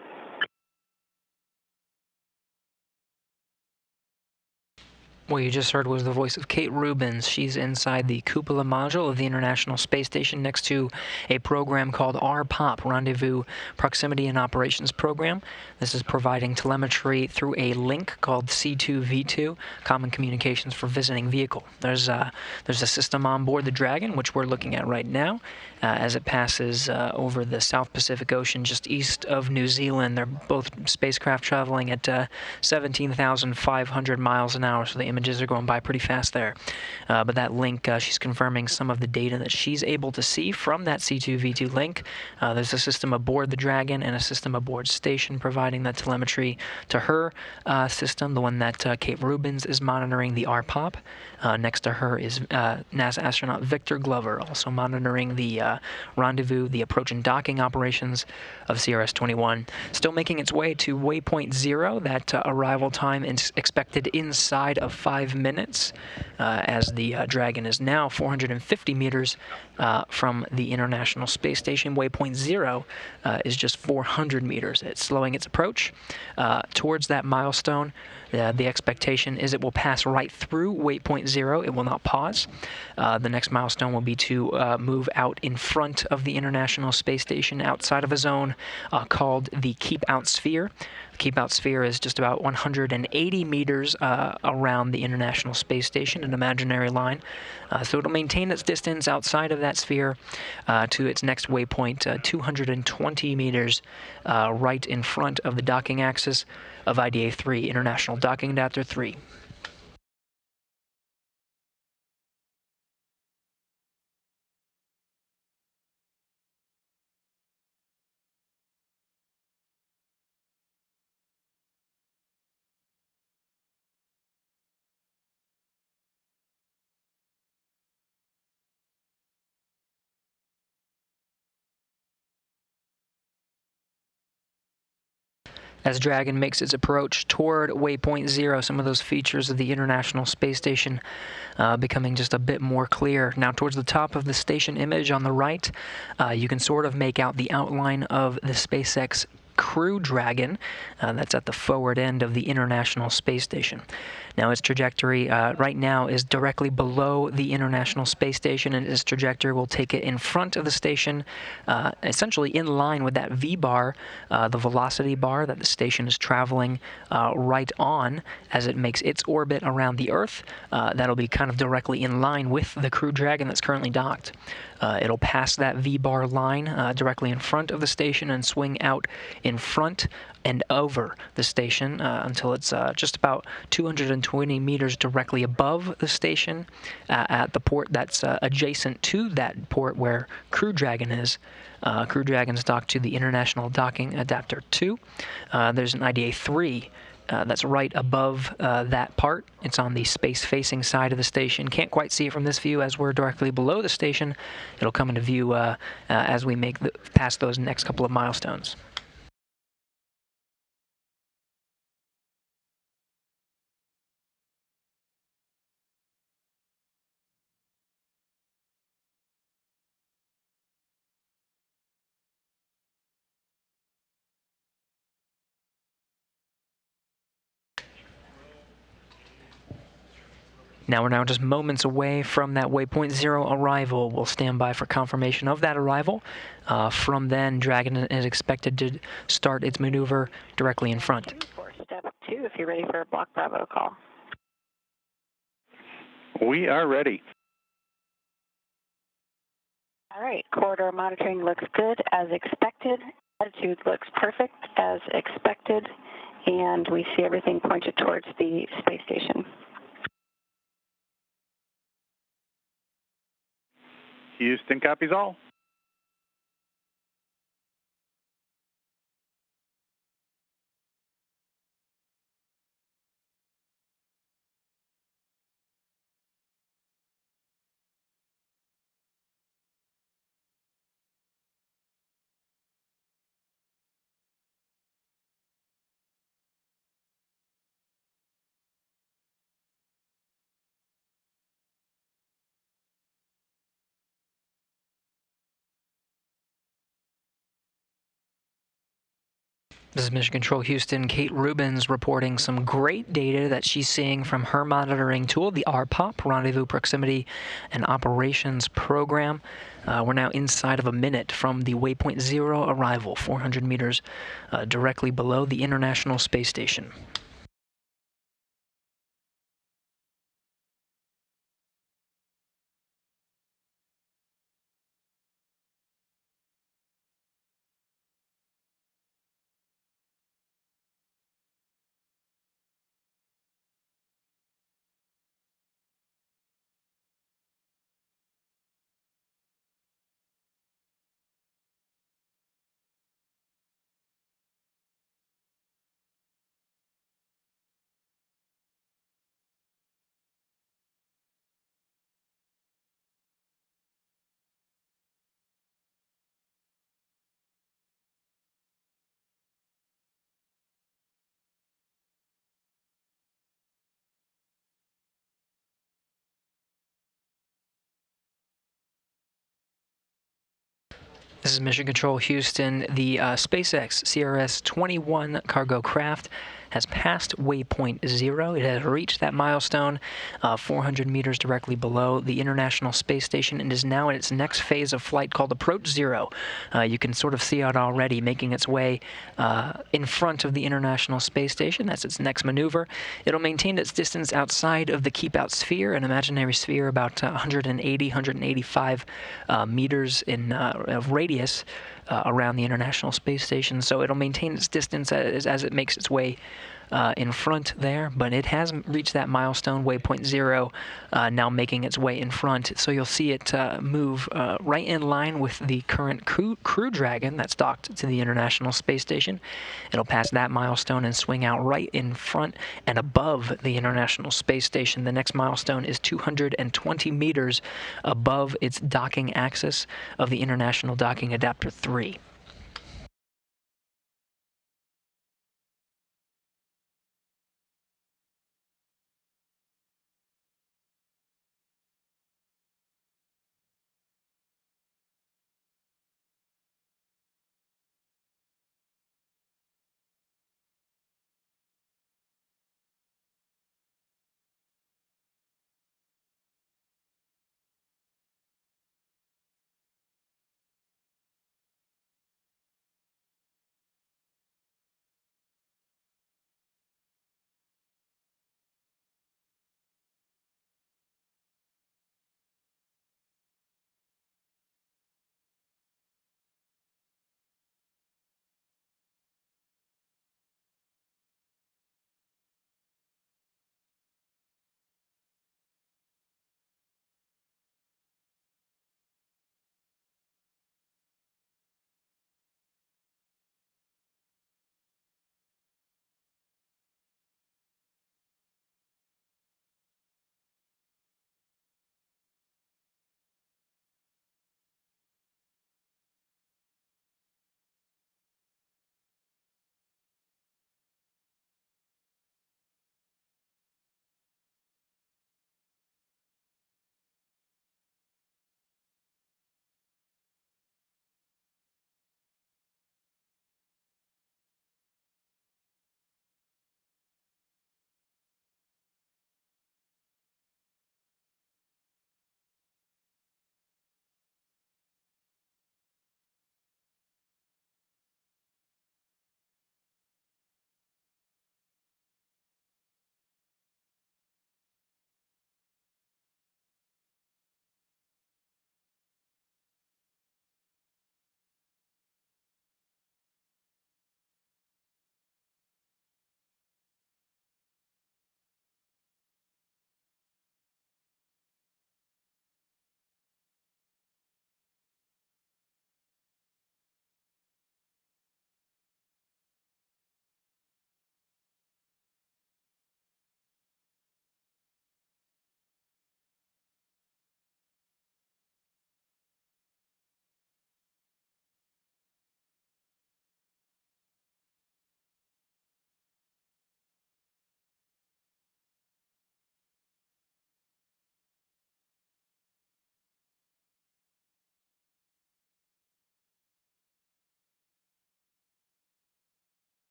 What you just heard was the voice of Kate Rubins. She's inside the cupola module of the International Space Station next to a program called RPOP, Rendezvous Proximity and Operations Program. This is providing telemetry through a link called C2V2, Common Communications for Visiting Vehicle. There's a system on board the Dragon, which we're looking at right now, as it passes over the South Pacific Ocean just east of New Zealand. They're both spacecraft traveling at 17,500 miles an hour, so the images are going by pretty fast there. But that link, she's confirming some of the data that she's able to see from that C2V2 link. There's a system aboard the Dragon and a system aboard station providing that telemetry to her system, the one that Kate Rubins is monitoring, the RPOP. Next to her is NASA astronaut Victor Glover, also monitoring the rendezvous, the approach and docking operations of CRS-21. Still making its way to waypoint 0. That arrival time is expected inside of 5 minutes, as the Dragon is now 450 meters from the International Space Station. Waypoint 0 is just 400 meters. It's slowing its approach towards that milestone. The expectation is it will pass right through waypoint 0. It will not pause. The next milestone will be to move out in front of the International Space Station outside of a zone called the Keep Out Sphere. The Keep Out Sphere is just about 180 meters around the International Space Station, an imaginary line. So it'll maintain its distance outside of that sphere to its next waypoint, 220 meters right in front of the docking axis of IDA-3, International Docking Adapter 3. As Dragon makes its approach toward waypoint 0, some of those features of the International Space Station becoming just a bit more clear. Now, towards the top of the station image on the right, you can sort of make out the outline of the SpaceX Crew Dragon. That's at the forward end of the International Space Station. Now, its trajectory right now is directly below the International Space Station, and its trajectory will take it in front of the station, essentially in line with that V-bar, the velocity bar that the station is traveling right on as it makes its orbit around the Earth. That'll be kind of directly in line with the Crew Dragon that's currently docked. It'll pass that V-bar line directly in front of the station and swing out in front and over the station until it's just about 220 meters directly above the station at the port that's adjacent to that port where Crew Dragon is. Crew Dragon's docked to the International Docking Adapter 2. There's an IDA-3 that's right above that part. It's on the space-facing side of the station. Can't quite see it from this view as we're directly below the station. It'll come into view as we make past those next couple of milestones. Now we're just moments away from that waypoint 0 arrival. We'll stand by for confirmation of that arrival. From then, Dragon is expected to start its maneuver directly in front. For step 2, if you're ready for a Block Bravo call. We are ready. All right, corridor monitoring looks good as expected. Attitude looks perfect as expected, and we see everything pointed towards the space station. Houston copies all. This is Mission Control Houston. Kate Rubins reporting some great data that she's seeing from her monitoring tool, the RPOP, Rendezvous Proximity and Operations Program. We're now inside of a minute from the waypoint 0 arrival, 400 meters directly below the International Space Station. This is Mission Control Houston. The SpaceX CRS 21 cargo craft has passed waypoint 0. It has reached that milestone 400 meters directly below the International Space Station and is now in its next phase of flight called Approach 0. You can sort of see it already making its way in front of the International Space Station. That's its next maneuver. It'll maintain its distance outside of the Keep Out sphere, an imaginary sphere about 180, 185 meters in of radius around the International Space Station. So it'll maintain its distance as it makes its way in front there, but it has reached that milestone, waypoint 0, now making its way in front. So you'll see it move right in line with the current Crew Dragon that's docked to the International Space Station. It'll pass that milestone and swing out right in front and above the International Space Station. The next milestone is 220 meters above its docking axis of the International Docking Adapter 3.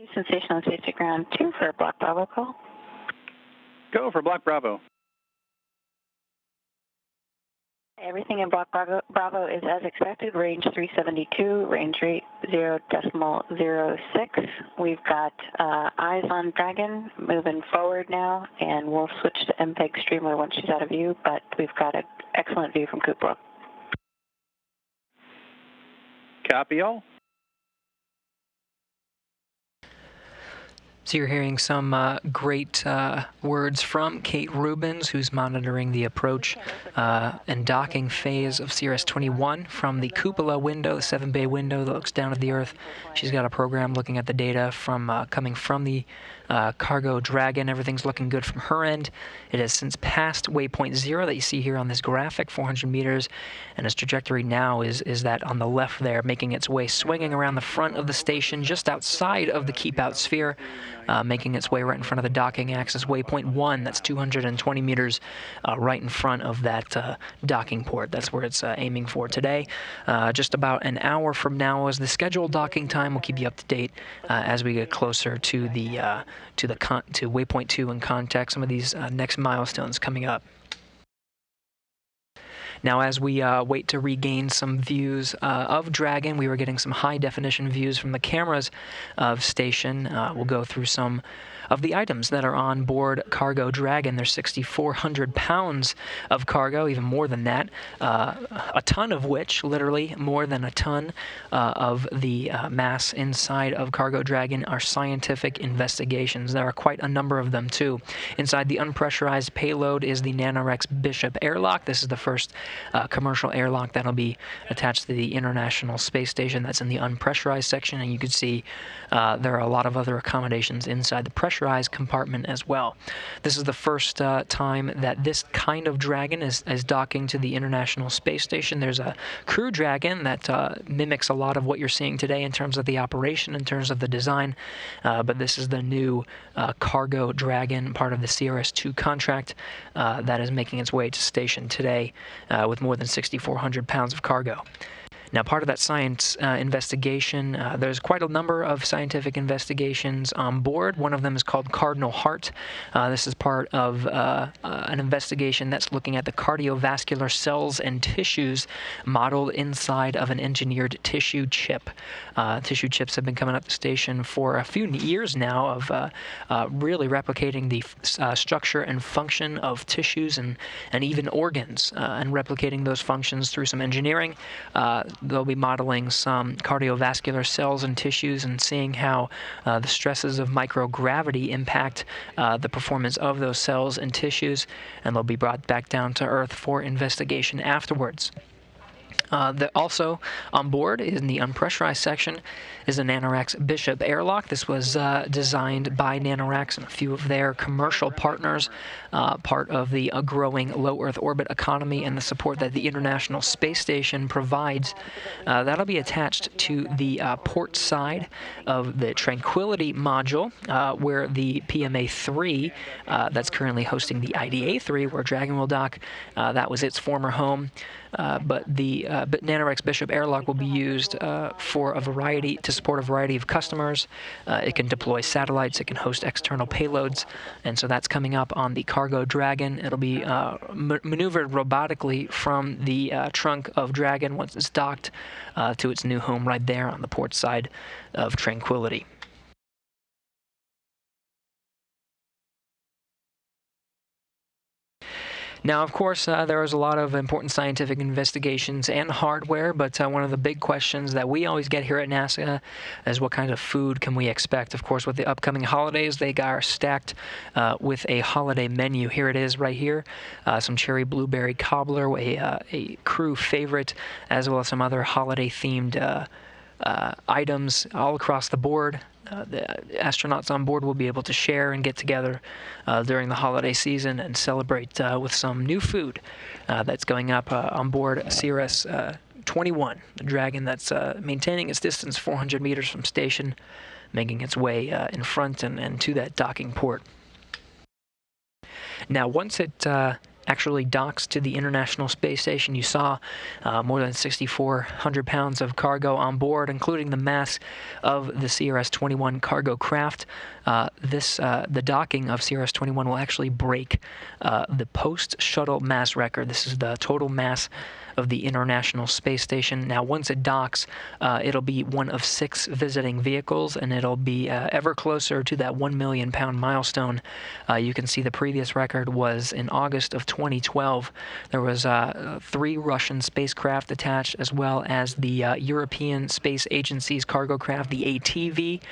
Houston Station on Space Ground 2 for Block Bravo call. Go for Block Bravo. Everything in Block Bravo is as expected, range 372, range rate 0.06. We've got eyes on Dragon moving forward now, and we'll switch to MPEG streamer once she's out of view, but we've got an excellent view from Cupola. Copy all. So you're hearing some great words from Kate Rubens, who's monitoring the approach and docking phase of CRS-21 from the cupola window, the 7-bay window that looks down at the Earth. She's got a program looking at the data from coming from the cargo Dragon. Everything's looking good from her end. It has since passed waypoint 0 that you see here on this graphic, 400 meters, and its trajectory now is that on the left there, making its way, swinging around the front of the station just outside of the keep-out sphere, making its way right in front of the docking axis, waypoint 1, that's 220 meters right in front of that docking port. That's where it's aiming for today. Just about an hour from now is the scheduled docking time. We'll keep you up to date as we get closer to the to waypoint 2 and contact some of these next milestones coming up. Now, as we wait to regain some views of Dragon, we were getting some high-definition views from the cameras of station. We'll go through some of the items that are on board cargo Dragon. There's 6,400 pounds of cargo, even more than that, a ton of which, literally more than a ton of the mass inside of cargo Dragon are scientific investigations. There are quite a number of them, too. Inside the unpressurized payload is the Nanoracks Bishop Airlock. This is the first commercial airlock that'll be attached to the International Space Station. That's in the unpressurized section, and you can see there are a lot of other accommodations inside the pressurized compartment as well. This is the first time that this kind of Dragon is docking to the International Space Station. There's a Crew Dragon that mimics a lot of what you're seeing today in terms of the operation, in terms of the design, but this is the new cargo Dragon, part of the CRS-2 contract that is making its way to station today with more than 6,400 pounds of cargo. Now, part of that science investigation, there's quite a number of scientific investigations on board. One of them is called Cardinal Heart. This is part of an investigation that's looking at the cardiovascular cells and tissues modeled inside of an engineered tissue chip. Tissue chips have been coming up the station for a few years now of really replicating the structure and function of tissues and even organs and replicating those functions through some engineering. They'll be modeling some cardiovascular cells and tissues and seeing how the stresses of microgravity impact the performance of those cells and tissues, and they'll be brought back down to Earth for investigation afterwards. Also on board in the unpressurized section is the Nanoracks Bishop Airlock. This was designed by Nanoracks and a few of their commercial partners, part of the growing low Earth orbit economy and the support that the International Space Station provides. That'll be attached to the port side of the Tranquility module, where the PMA-3 that's currently hosting the IDA-3, where Dragon will dock, that was its former home. But the Nanoracks Bishop Airlock will be used for to support a variety of customers. It can deploy satellites, it can host external payloads, and so that's coming up on the cargo Dragon. It'll be maneuvered robotically from the trunk of Dragon once it's docked to its new home right there on the port side of Tranquility. Now, of course, there was a lot of important scientific investigations and hardware, but one of the big questions that we always get here at NASA is what kind of food can we expect? Of course, with the upcoming holidays, they are stacked with a holiday menu. Here it is right here, some cherry blueberry cobbler, a crew favorite, as well as some other holiday-themed items all across the board. The astronauts on board will be able to share and get together during the holiday season and celebrate with some new food that's going up on board CRS-21, the Dragon that's maintaining its distance 400 meters from station, making its way in front and to that docking port. Now, once it actually docks to the International Space Station. You saw more than 6,400 pounds of cargo on board, including the mass of the CRS-21 cargo craft. The docking of CRS-21 will actually break the post-shuttle mass record. This is the total mass of the International Space Station. Now, once it docks, it'll be one of 6 visiting vehicles, and it'll be ever closer to that 1 million pound milestone. You can see the previous record was in August of 2012. There was 3 Russian spacecraft attached, as well as the European Space Agency's cargo craft, the ATV,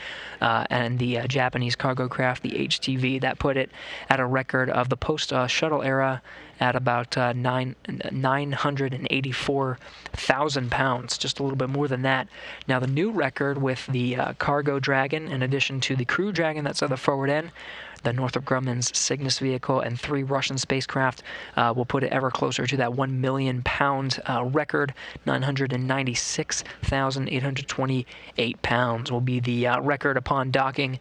and the Japanese cargo craft, the HTV. That put it at a record of the post-shuttle era at about 984,000 pounds, just a little bit more than that. Now, the new record with the cargo Dragon, in addition to the crew Dragon that's at the forward end, the Northrop Grumman's Cygnus vehicle, and 3 Russian spacecraft will put it ever closer to that 1 million pound record. 996,828 pounds will be the record upon docking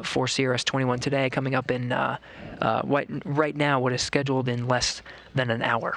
for CRS-21 today, coming up in right now what is scheduled in less than an hour.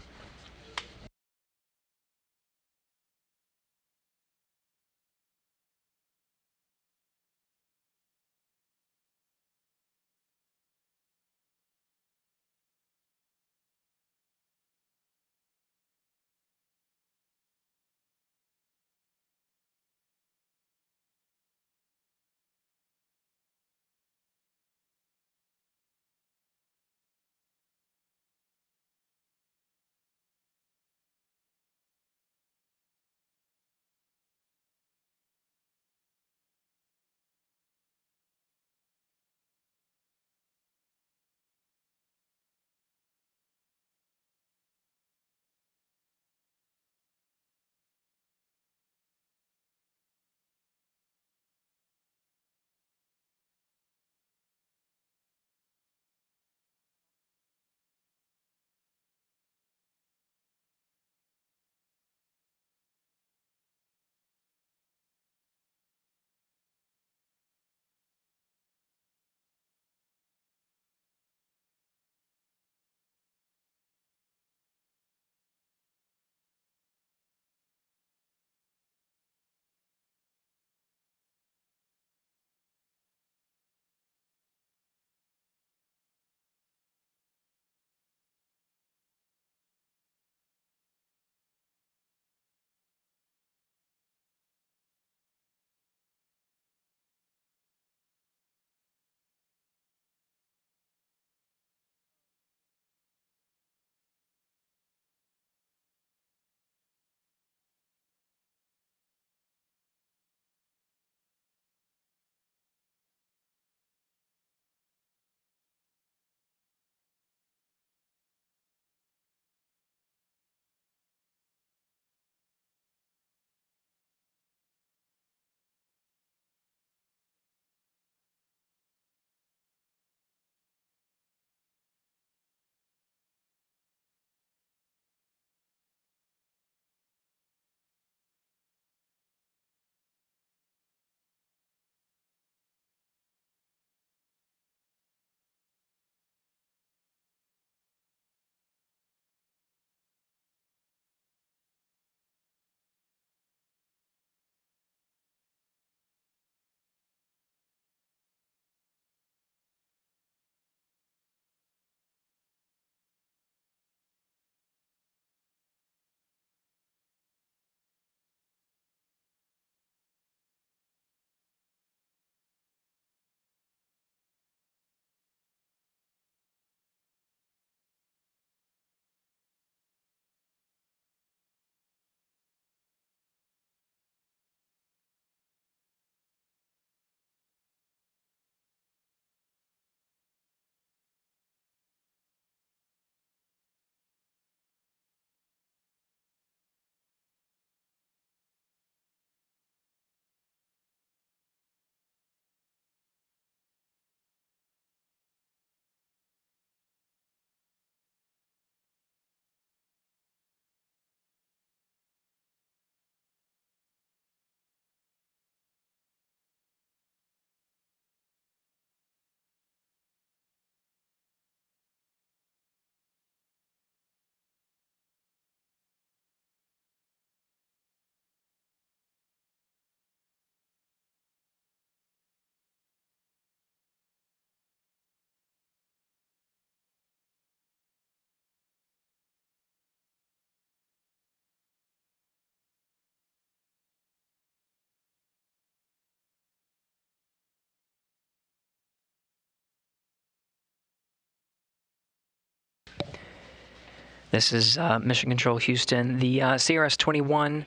This is Mission Control Houston. The CRS-21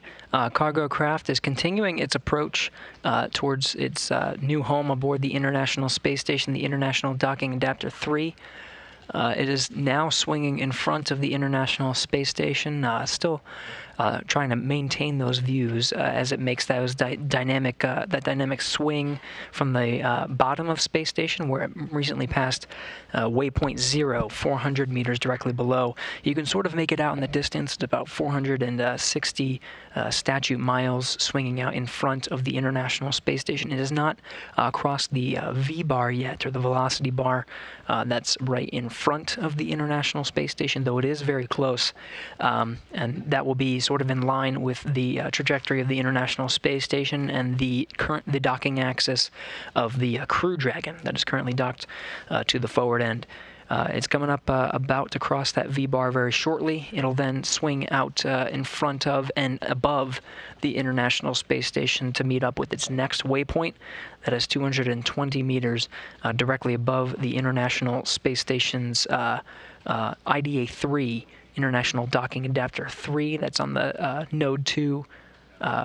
cargo craft is continuing its approach towards its new home aboard the International Space Station, the International Docking Adapter 3. It is now swinging in front of the International Space Station, still trying to maintain those views as it makes those that dynamic swing from the bottom of Space Station, where it recently passed waypoint 0, 400 meters directly below. You can sort of make it out in the distance. It's about 460 statute miles swinging out in front of the International Space Station. It has not crossed the V-bar yet, or the velocity bar that's right in front of the International Space Station, though it is very close. And that will be sort of in line with the trajectory of the International Space Station and the docking axis of the Crew Dragon that is currently docked to the forward end. It's coming up about to cross that V-bar very shortly. It'll then swing out in front of and above the International Space Station to meet up with its next waypoint. That is 220 meters directly above the International Space Station's IDA 3, International Docking Adapter 3. That's on the Node 2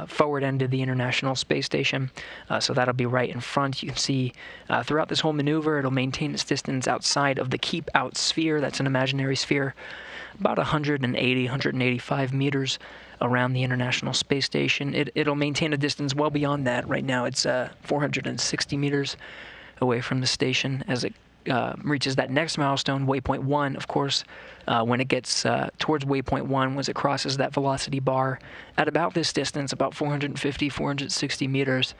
forward end of the International Space Station. So that'll be right in front. You can see throughout this whole maneuver, it'll maintain its distance outside of the keep out sphere. That's an imaginary sphere, about 180, 185 meters around the International Space Station. It'll maintain a distance well beyond that. Right now it's 460 meters away from the station as it reaches that next milestone, waypoint 1, of course. When it gets towards waypoint 1, once it crosses that velocity bar at about this distance, about 450, 460 meters,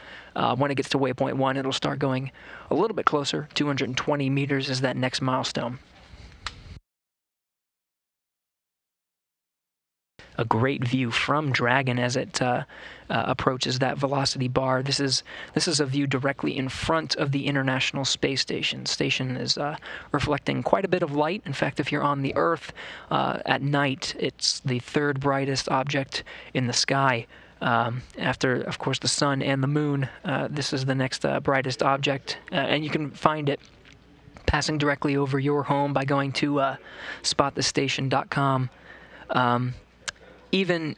when it gets to waypoint 1, it'll start going a little bit closer. 220 meters is that next milestone. A great view from Dragon as it approaches that velocity bar. This is a view directly in front of the International Space Station. The station is reflecting quite a bit of light. In fact, if you're on the Earth at night, it's the third brightest object in the sky. After, of course, the sun and the moon, this is the next brightest object, and you can find it passing directly over your home by going to spotthestation.com. Even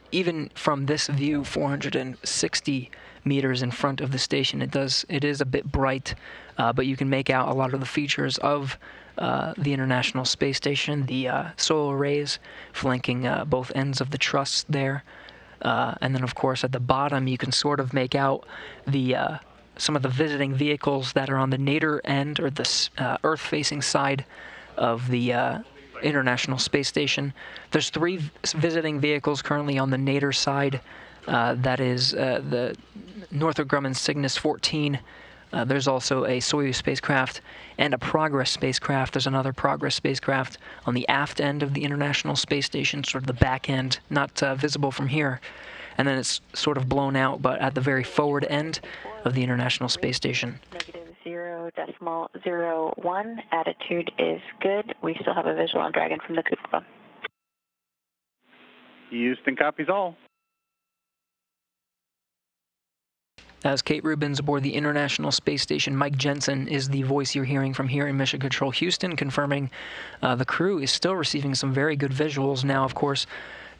from this view, 460 meters in front of the station, it is a bit bright, but you can make out a lot of the features of the International Space Station, the solar arrays flanking both ends of the truss there, and then of course at the bottom you can sort of make out the some of the visiting vehicles that are on the nadir end, or the Earth-facing side of the International Space Station. There's 3 visiting vehicles currently on the nadir side. That is the Northrop Grumman Cygnus 14. There's also a Soyuz spacecraft and a Progress spacecraft. There's another Progress spacecraft on the aft end of the International Space Station, sort of the back end, not visible from here. And then it's sort of blown out, but at the very forward end of the International Space Station. -0.01. Attitude is good. We still have a visual on Dragon from the cupola. Houston copies all. As Kate Rubins aboard the International Space Station, Mike Jensen is the voice you're hearing from here in Mission Control Houston, confirming the crew is still receiving some very good visuals. Now, of course,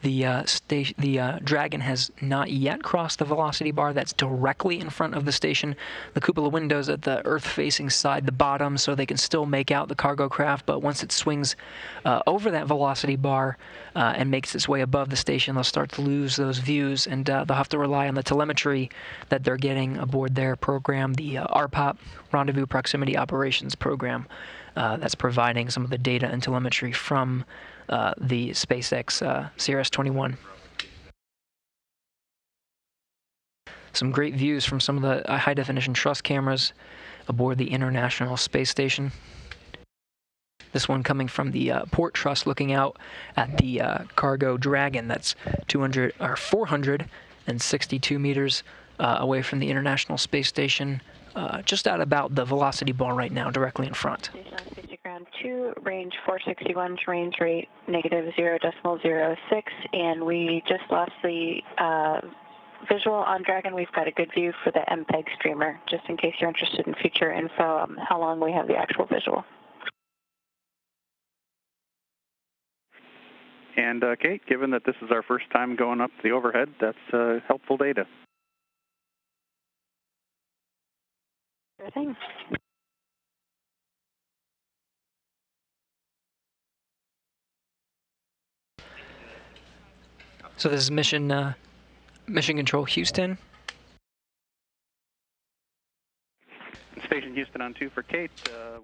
the Dragon has not yet crossed the velocity bar that's directly in front of the station. The cupola windows at the Earth-facing side, the bottom, so they can still make out the cargo craft, but once it swings over that velocity bar and makes its way above the station, they'll start to lose those views, and they'll have to rely on the telemetry that they're getting aboard their program, the RPOP, Rendezvous Proximity Operations Program, that's providing some of the data and telemetry from the SpaceX CRS-21. Some great views from some of the high-definition truss cameras aboard the International Space Station. This one coming from the port truss, looking out at the cargo Dragon. That's 462 meters away from the International Space Station, just at about the velocity bar right now, directly in front. Ground 2, range 461, range rate -0.06, and we just lost the visual on Dragon. We've got a good view for the MPEG streamer, just in case you're interested in future info on how long we have the actual visual. And Kate, given that this is our first time going up the overhead, that's helpful data. Sure thing. So this is Mission Control Houston. Station Houston on 2 for Kate.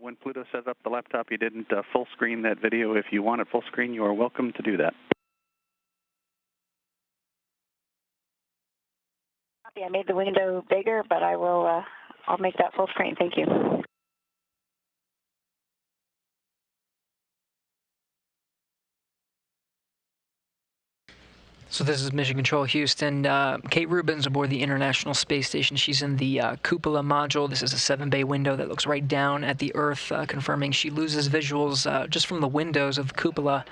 When Pluto set up the laptop, you didn't full screen that video. If you want it full screen, you are welcome to do that. I made the window bigger, but I'll make that full screen. Thank you. So this is Mission Control Houston. Kate Rubins aboard the International Space Station. She's in the cupola module. This is a 7-bay window that looks right down at the Earth, confirming she loses visuals just from the windows of the cupola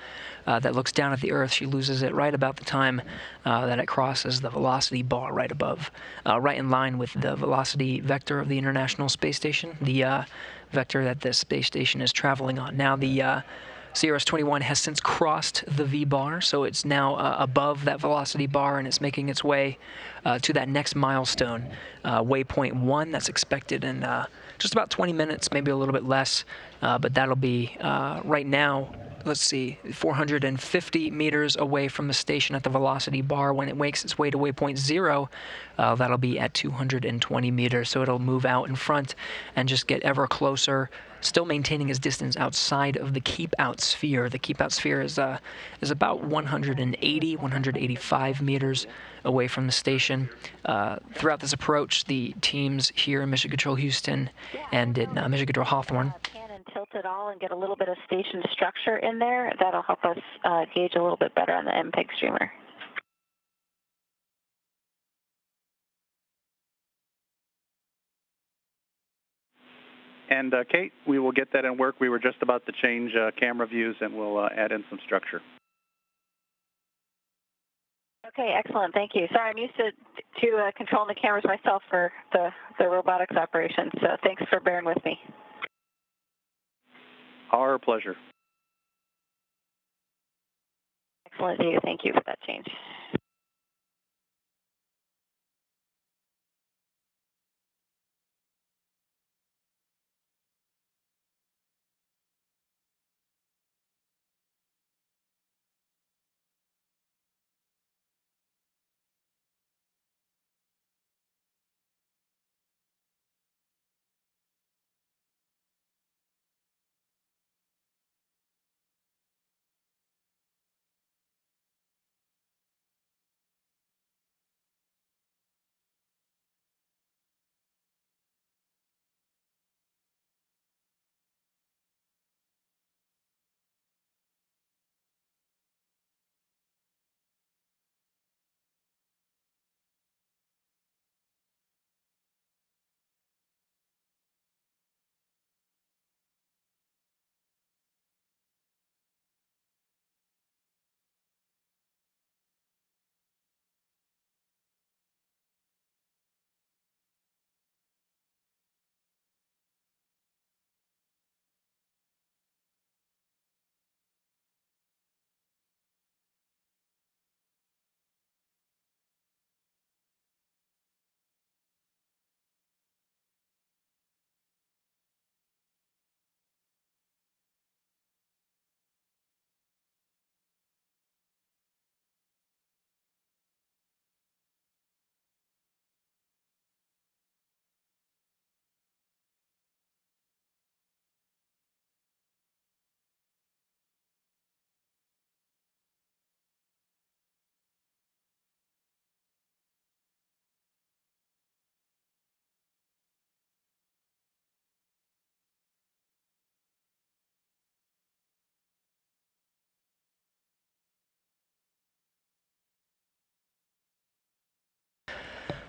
that looks down at the Earth. She loses it right about the time that it crosses the velocity bar right above, right in line with the velocity vector of the International Space Station, the vector that the space station is traveling on. Now the CRS-21 has since crossed the V-bar, so it's now above that velocity bar, and it's making its way to that next milestone, waypoint 1, that's expected in just about 20 minutes, maybe a little bit less, but that'll be right now, let's see, 450 meters away from the station at the velocity bar. When it makes its way to waypoint 0, that'll be at 220 meters, so it'll move out in front and just get ever closer, still maintaining its distance outside of the keep-out sphere. The keep-out sphere is about 185 meters away from the station. Throughout this approach, the teams here in Mission Control Houston and in Mission Control Hawthorne Pan and tilt it all and get a little bit of station structure in there. That'll help us gauge a little bit better on the MPEG streamer. And Kate, we will get that in work. We were just about to change camera views, and we'll add in some structure. Okay, excellent. Thank you. Sorry, I'm used to controlling the cameras myself for the robotics operation, so thanks for bearing with me. Our pleasure. Excellent data. Thank you for that change.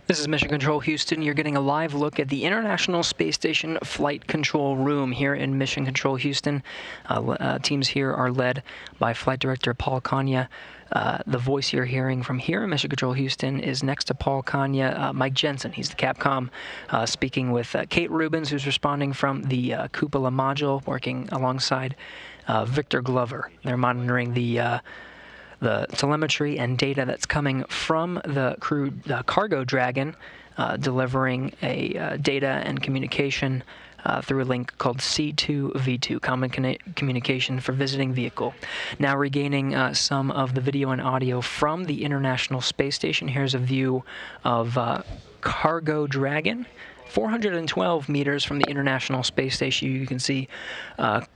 This is Mission Control Houston. You're getting a live look at the International Space Station Flight Control Room here in Mission Control Houston. Teams here are led by Flight Director Paul Kanya. The voice you're hearing from here in Mission Control Houston is next to Paul Kanya, Mike Jensen. He's the Capcom, speaking with Kate Rubins, who's responding from the cupola module, working alongside Victor Glover. They're monitoring the the telemetry and data that's coming from the cargo Dragon, delivering a data and communication through a link called C2V2, Common Communication for Visiting Vehicle. Now regaining some of the video and audio from the International Space Station. Here's a view of cargo Dragon. 412 meters from the International Space Station. You can see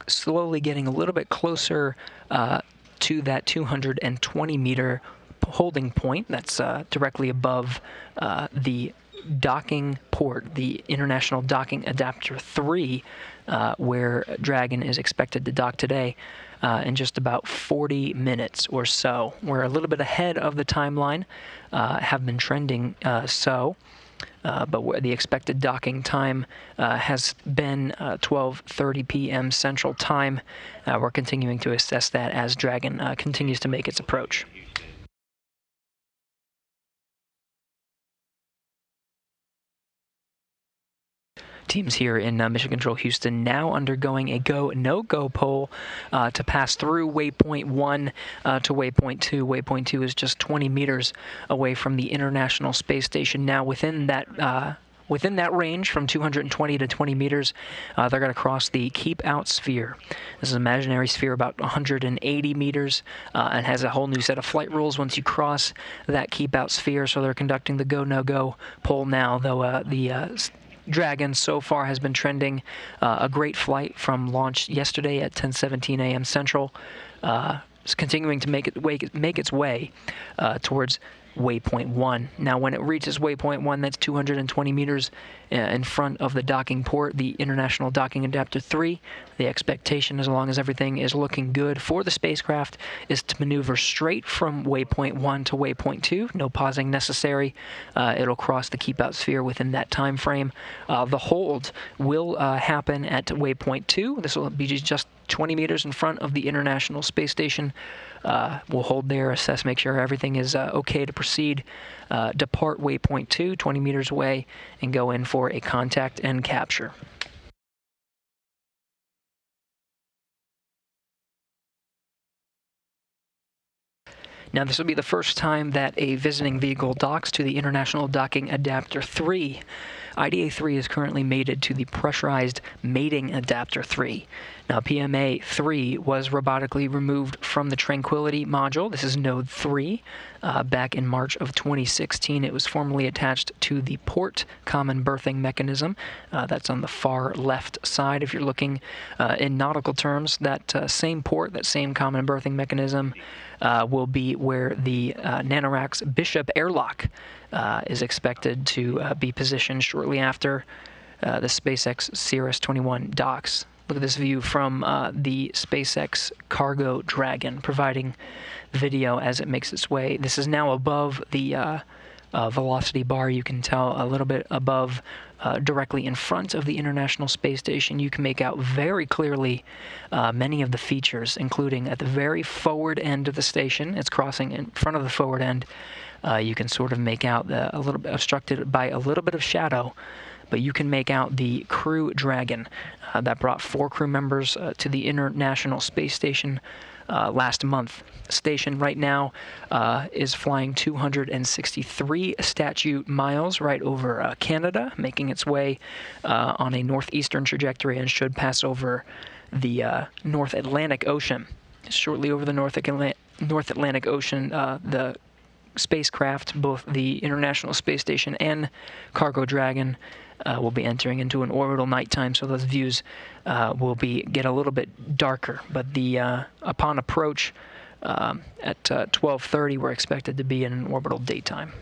slowly getting a little bit closer to that 220-meter holding point that's directly above the docking port, the International Docking Adapter 3, where Dragon is expected to dock today in just about 40 minutes or so. We're a little bit ahead of the timeline, have been trending but the expected docking time has been 12:30 p.m. Central Time. We're continuing to assess that as Dragon continues to make its approach. Teams here in Mission Control Houston now undergoing a go, no-go poll to pass through waypoint 1 to waypoint 2. Waypoint 2 is just 20 meters away from the International Space Station. Now within that range, from 220 to 20 meters, they're going to cross the Keep Out sphere. This is an imaginary sphere about 180 meters and has a whole new set of flight rules once you cross that Keep Out sphere. So they're conducting the go, no-go poll now, though the Dragon so far has been trending a great flight from launch yesterday at 10:17 a.m. Central. It's continuing to make its way towards waypoint 1. Now, when it reaches waypoint 1, that's 220 meters in front of the docking port, the International Docking Adapter 3. The expectation, as long as everything is looking good for the spacecraft, is to maneuver straight from waypoint 1 to waypoint 2. No pausing necessary. It'll cross the Keep Out sphere within that time frame. The hold will happen at waypoint 2. This will be just 20 meters in front of the International Space Station. We'll hold there, assess, make sure everything is okay to proceed. Depart waypoint 2, 20 meters away, and go in for a contact and capture. Now, this will be the first time that a visiting vehicle docks to the International Docking Adapter 3. IDA-3 is currently mated to the pressurized mating Adapter 3. Now, PMA-3 was robotically removed from the Tranquility module. This is Node 3. Back in March of 2016, it was formally attached to the port common berthing mechanism. That's on the far left side. If you're looking in nautical terms, that same port, that same common berthing mechanism will be where the Nanoracks Bishop Airlock is expected to be positioned shortly after the SpaceX CRS 21 docks. Look at this view from the SpaceX cargo Dragon, providing video as it makes its way. This is now above the velocity bar. You can tell a little bit above, directly in front of the International Space Station. You can make out very clearly many of the features, including at the very forward end of the station. It's crossing in front of the forward end. You can sort of make out a little bit obstructed by a little bit of shadow, but you can make out the crew Dragon that brought 4 crew members to the International Space Station last month. The station right now is flying 263 statute miles right over Canada, making its way on a northeastern trajectory, and should pass over the North Atlantic Ocean. Shortly over the North Atlantic Ocean, the spacecraft, both the International Space Station and cargo Dragon, will be entering into an orbital nighttime, so those views will get a little bit darker. But upon approach at 12:30, we're expected to be in an orbital daytime.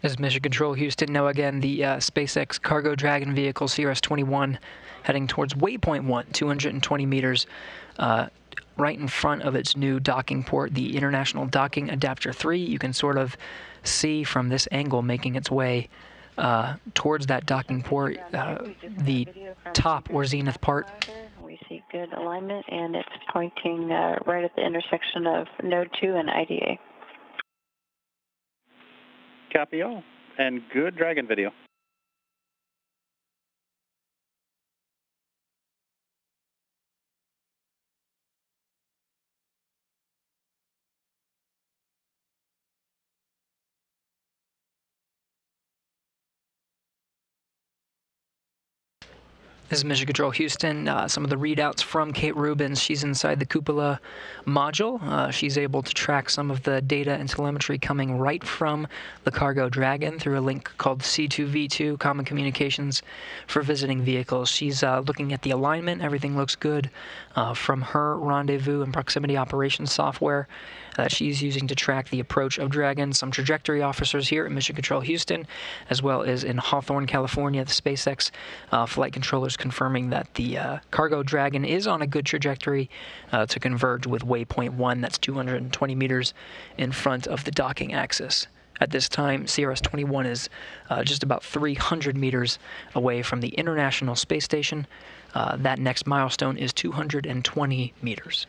This is Mission Control, Houston. Now again, the SpaceX Cargo Dragon vehicle, CRS-21, heading towards waypoint 1, 220 meters, right in front of its new docking port, the International Docking Adapter 3. You can sort of see from this angle making its way towards that docking port, the top or zenith part. We see good alignment, and it's pointing right at the intersection of Node 2 and IDA. Copy all, and good Dragon video. This is Mission Control Houston. Some of the readouts from Kate Rubins. She's inside the cupola module. She's able to track some of the data and telemetry coming right from the Cargo Dragon through a link called C2V2, Common Communications for Visiting Vehicles. She's looking at the alignment. Everything looks good from her rendezvous and proximity operations software that she's using to track the approach of Dragon. Some trajectory officers here at Mission Control Houston, as well as in Hawthorne, California, the SpaceX flight controllers confirming that the Cargo Dragon is on a good trajectory to converge with waypoint 1, that's 220 meters in front of the docking axis. At this time, CRS-21 is just about 300 meters away from the International Space Station. That next milestone is 220 meters.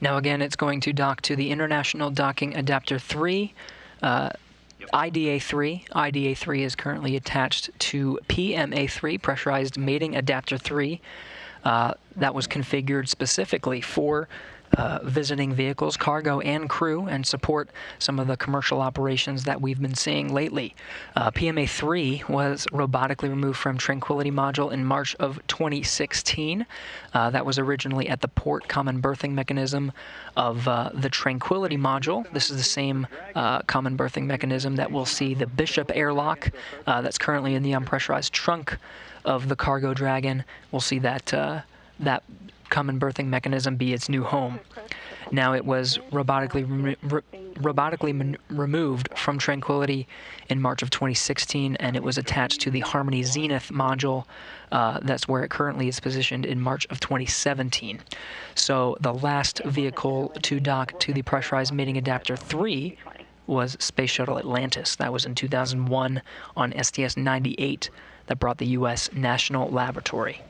Now again, it's going to dock to the International Docking Adapter 3, IDA 3. IDA 3 is currently attached to PMA 3, Pressurized Mating Adapter 3. That was configured specifically for visiting vehicles, cargo, and crew, and support some of the commercial operations that we've been seeing lately. PMA-3 was robotically removed from Tranquility module in March of 2016. That was originally at the port common berthing mechanism of the Tranquility module. This is the same common berthing mechanism that we'll see the Bishop Airlock that's currently in the unpressurized trunk of the Cargo Dragon. We'll see that that common berthing mechanism be its new home. Now it was robotically removed from Tranquility in March of 2016, and it was attached to the Harmony Zenith module. That's where it currently is positioned in March of 2017. So the last vehicle to dock to the Pressurized Mating Adapter 3 was Space Shuttle Atlantis. That was in 2001 on STS-98 that brought the U.S. National Laboratory.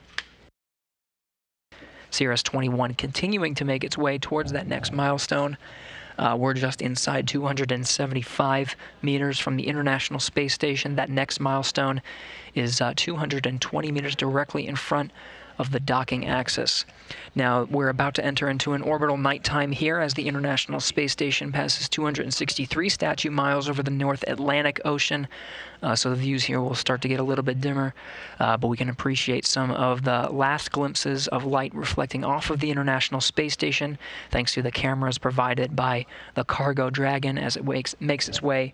CRS-21 continuing to make its way towards that next milestone. We're just inside 275 meters from the International Space Station. That next milestone is 220 meters directly in front of the docking axis. Now, we're about to enter into an orbital nighttime here as the International Space Station passes 263 statute miles over the North Atlantic Ocean. So the views here will start to get a little bit dimmer, but we can appreciate some of the last glimpses of light reflecting off of the International Space Station, thanks to the cameras provided by the Cargo Dragon as it makes its way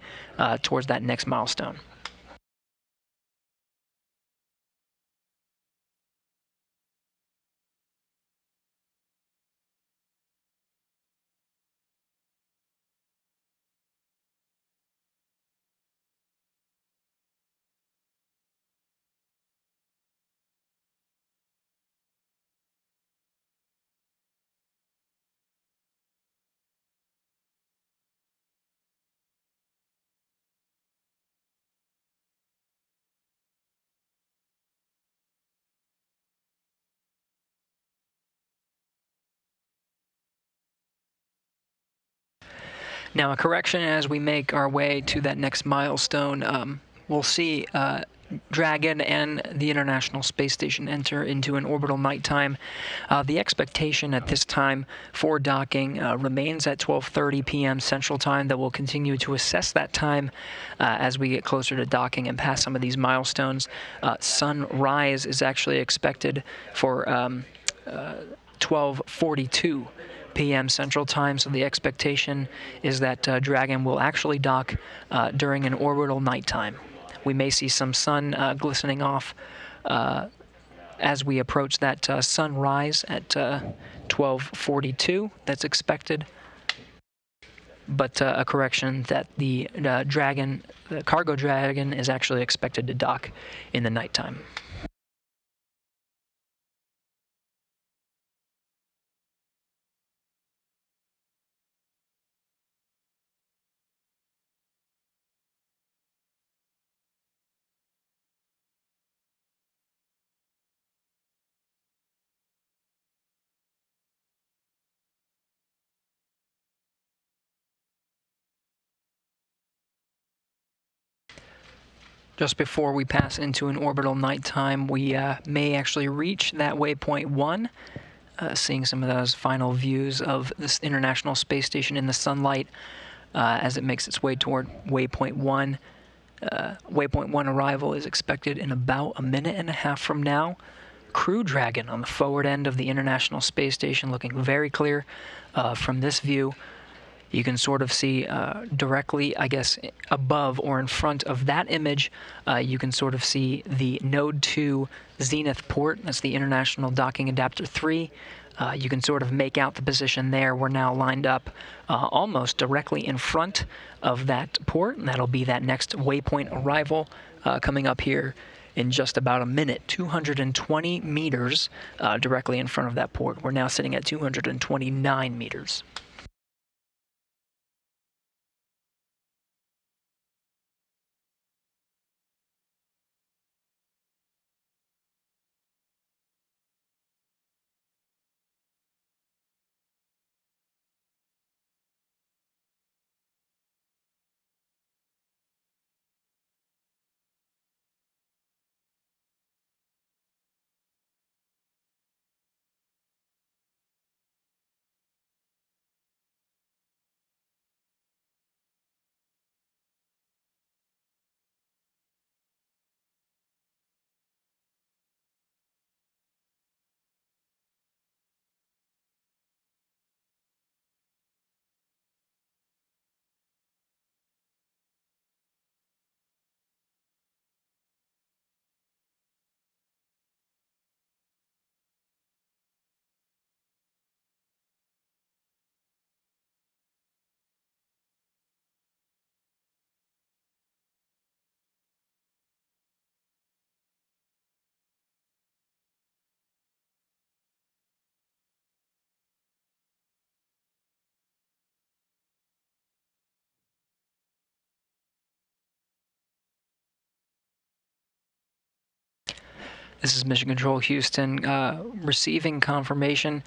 towards that next milestone. Now, a correction as we make our way to that next milestone. We'll see Dragon and the International Space Station enter into an orbital nighttime. The expectation at this time for docking remains at 12:30 p.m. Central Time. That we'll continue to assess that time as we get closer to docking and pass some of these milestones. Sunrise is actually expected for 12:42 p.m. Central Time, so the expectation is that Dragon will actually dock during an orbital nighttime. We may see some sun glistening off as we approach that sunrise at 12:42. That's expected. But a correction that the Dragon, the cargo Dragon, is actually expected to dock in the nighttime. Just before we pass into an orbital nighttime, we may actually reach that waypoint 1, seeing some of those final views of this International Space Station in the sunlight as it makes its way toward waypoint 1. Waypoint 1 arrival is expected in about a minute and a half from now. Crew Dragon on the forward end of the International Space Station, looking very clear from this view. You can sort of see directly, I guess, above or in front of that image, you can sort of see the Node 2 Zenith port. That's the International Docking Adapter 3. You can sort of make out the position there. We're now lined up almost directly in front of that port, and that'll be that next waypoint arrival coming up here in just about a minute. 220 meters directly in front of that port. We're now sitting at 229 meters. This is Mission Control Houston, receiving confirmation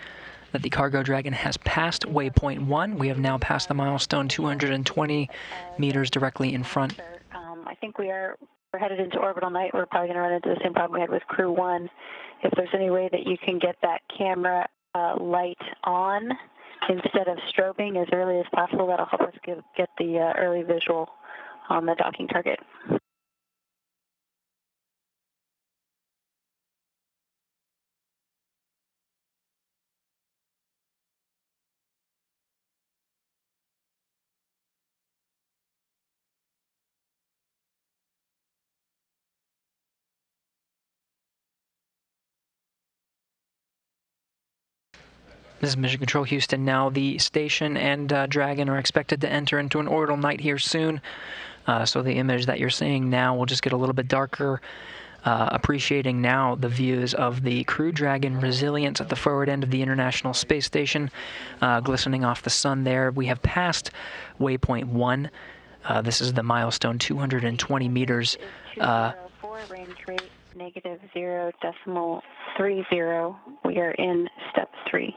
that the cargo Dragon has passed waypoint 1. We have now passed the milestone 220 meters directly in front. I think we're headed into orbital night. We're probably going to run into the same problem we had with Crew 1. If there's any way that you can get that camera light on instead of strobing as early as possible, that'll help us get the early visual on the docking target. This is Mission Control Houston. Now the station and Dragon are expected to enter into an orbital night here soon. So the image that you're seeing now will just get a little bit darker. Appreciating now the views of the Crew Dragon Resilience at the forward end of the International Space Station, glistening off the sun there. We have passed waypoint 1. This is the milestone 220 meters. 204 range rate -0.30. We are in step 3.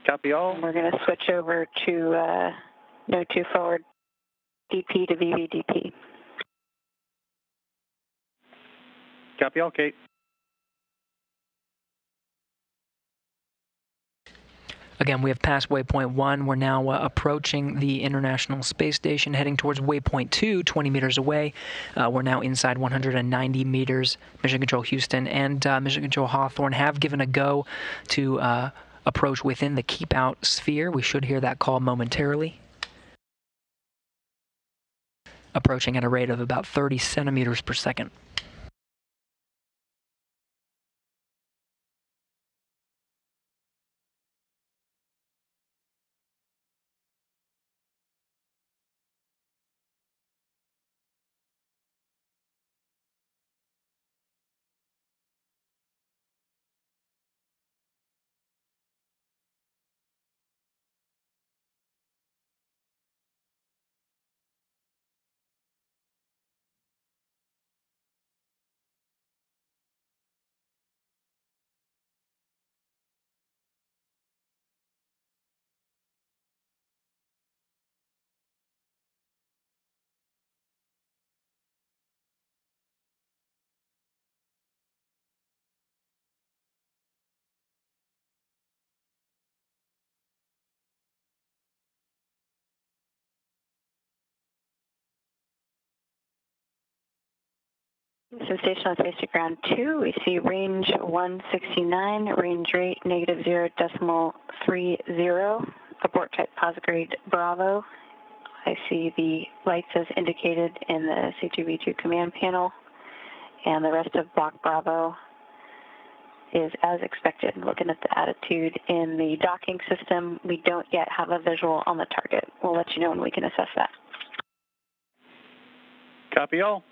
Copy all. And we're going to switch over to Node 2 forward DP to VVDP. Copy all, Kate. Again, we have passed waypoint 1. We're now approaching the International Space Station, heading towards waypoint 2, 20 meters away. We're now inside 190 meters. Mission Control Houston and Mission Control Hawthorne have given a go to approach within the keep-out sphere. We should hear that call momentarily. Approaching at a rate of about 30 centimeters per second. So station on space to ground 2, we see range 169, range rate -0.30, abort type posigrade Bravo. I see the lights as indicated in the C2V2 command panel, and the rest of block Bravo is as expected. Looking at the attitude in the docking system, we don't yet have a visual on the target. We'll let you know when we can assess that. Copy all.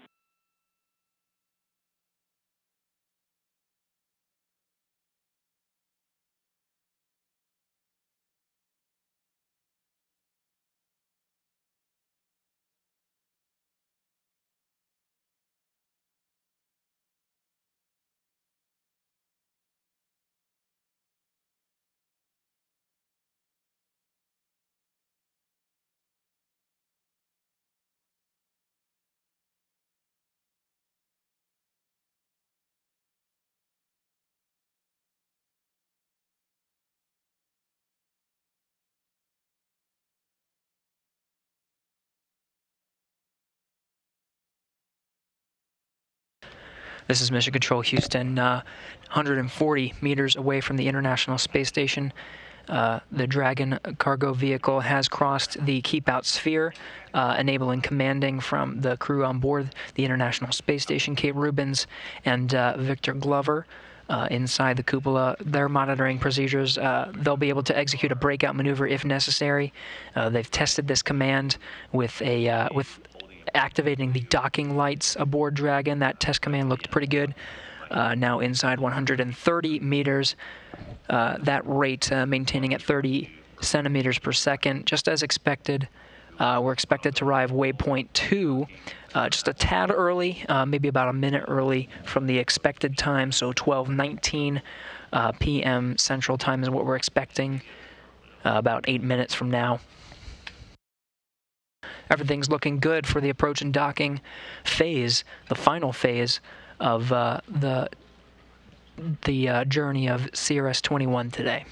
This is Mission Control Houston, 140 meters away from the International Space Station. The Dragon cargo vehicle has crossed the keep-out sphere, enabling commanding from the crew on board the International Space Station, Kate Rubins and Victor Glover. Inside the cupola, their monitoring procedures, they'll be able to execute a breakout maneuver if necessary. They've tested this command with activating the docking lights aboard Dragon. That test command looked pretty good. Now inside 130 meters, that rate maintaining at 30 centimeters per second, just as expected. We're expected to arrive waypoint 2 just a tad early, maybe about a minute early from the expected time, so 12:19 p.m. Central Time is what we're expecting, about 8 minutes from now. Everything's looking good for the approach and docking phase, the final phase of the journey of CRS 21 today.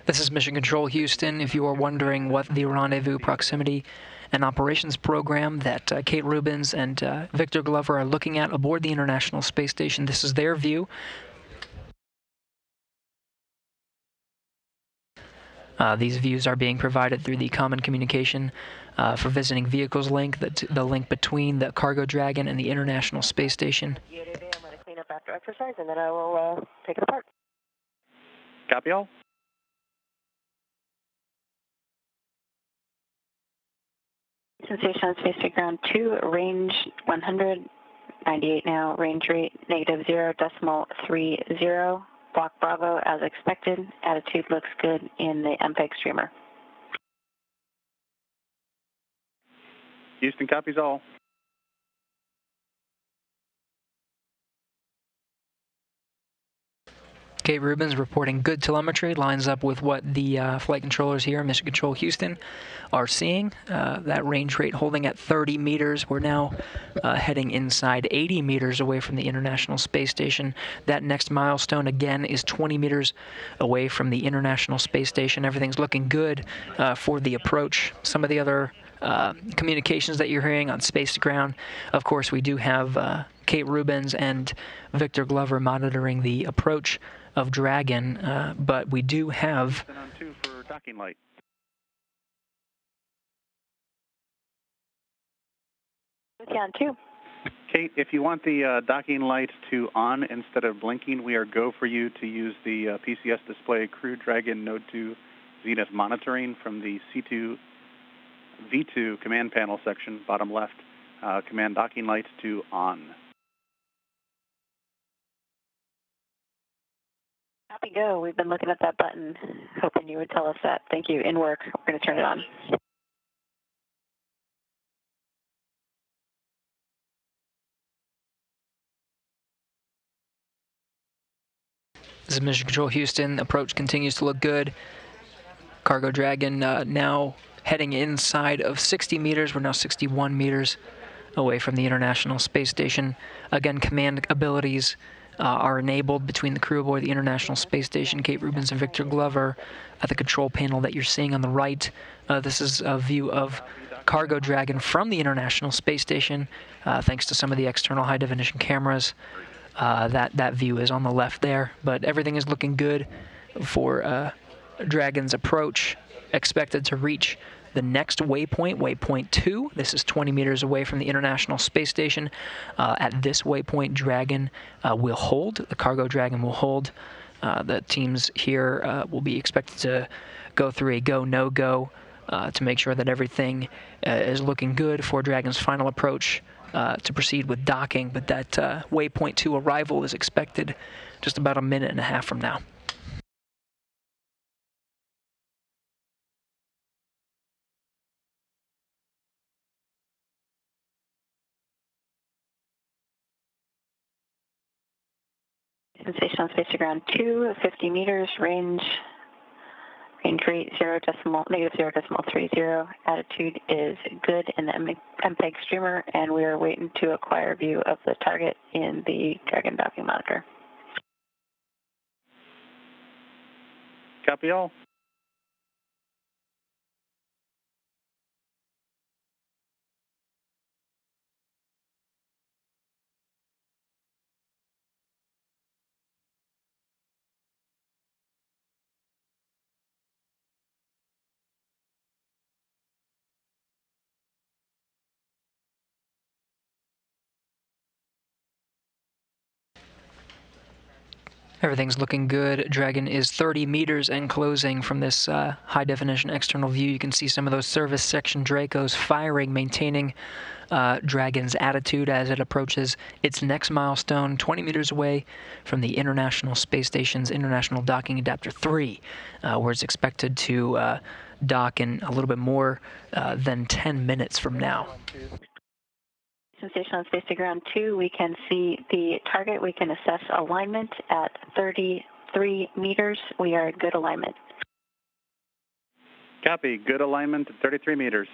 This is Mission Control Houston. If you are wondering what the rendezvous proximity and operations program that Kate Rubins and Victor Glover are looking at aboard the International Space Station, this is their view. These views are being provided through the Common Communication for Visiting Vehicles link, the link between the Cargo Dragon and the International Space Station. I'm going to clean up after exercise, and then I will take it apart. Copy all. Sensation on Space to Ground 2, range 198 now, range rate -0.30, block Bravo as expected, attitude looks good in the MPEG streamer. Houston copies all. Kate Rubens reporting good telemetry, lines up with what the flight controllers here, Mission Control Houston, are seeing. That range rate holding at 30 meters. We're now heading inside 80 meters away from the International Space Station. That next milestone, again, is 20 meters away from the International Space Station. Everything's looking good for the approach. Some of the other communications that you're hearing on Space to Ground, of course, we do have Kate Rubens and Victor Glover monitoring the approach of Dragon, but we do have... On 2 for docking light. On 2. Kate, if you want the docking light to on instead of blinking, we are go for you to use the PCS display Crew Dragon Node 2 Zenith monitoring from the C2 V2 command panel section, bottom left, command docking light to on. Happy go. We've been looking at that button, hoping you would tell us that. Thank you. In work. We're going to turn it on. This is Mission Control Houston. Approach continues to look good. Cargo Dragon now heading inside of 60 meters. We're now 61 meters away from the International Space Station. Again, command abilities are enabled between the crew aboard the International Space Station, Kate Rubens and Victor Glover, at the control panel that you're seeing on the right. This is a view of Cargo Dragon from the International Space Station, thanks to some of the external high-definition cameras. That view is on the left there, but everything is looking good for Dragon's approach, expected to reach the next waypoint, waypoint 2. This is 20 meters away from the International Space Station. At this waypoint, Dragon will hold. The Cargo Dragon will hold. The teams here will be expected to go through a go, no-go to make sure that everything is looking good for Dragon's final approach to proceed with docking. But that waypoint 2 arrival is expected just about a minute and a half from now. Sensation on Space to Ground 2, 50 meters, range rate -0.30. Attitude is good in the MPEG streamer, and we are waiting to acquire a view of the target in the Dragon docking monitor. Copy all. Everything's looking good. Dragon is 30 meters and closing from this high-definition external view. You can see some of those service section Dracos firing, maintaining Dragon's attitude as it approaches its next milestone, 20 meters away from the International Space Station's International Docking Adapter 3, where it's expected to dock in a little bit more than 10 minutes from now. Station on Space to Ground 2, we can see the target. We can assess alignment at 33 meters. We are in good alignment. Copy. Good alignment at 33 meters.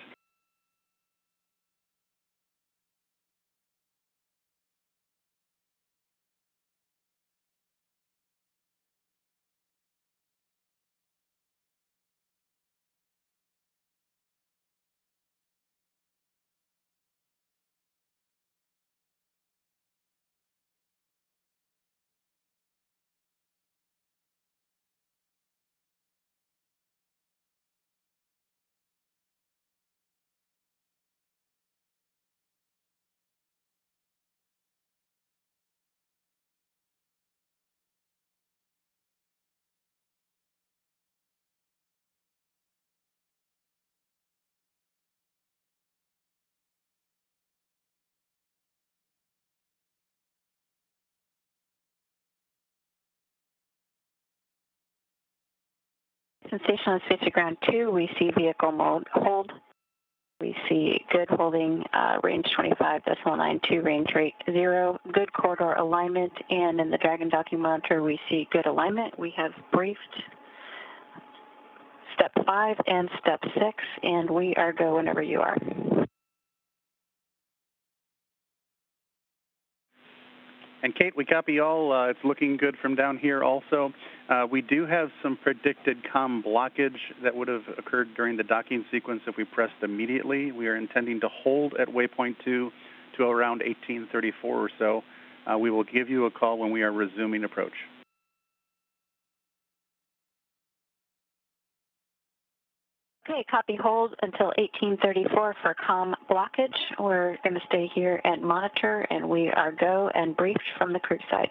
Houston Station on Space Ground 2, we see vehicle mode hold. We see good holding, range 25.92, range rate 0, good corridor alignment, and in the Dragon docking monitor, we see good alignment. We have briefed step 5 and step 6, and we are go whenever you are. And Kate, we copy all. It's looking good from down here also. We do have some predicted comm blockage that would have occurred during the docking sequence if we pressed immediately. We are intending to hold at waypoint 2 to around 1834 or so. We will give you a call when we are resuming approach. Okay, copy hold until 1834 for comm blockage. We're going to stay here and monitor, and we are go and briefed from the crew side.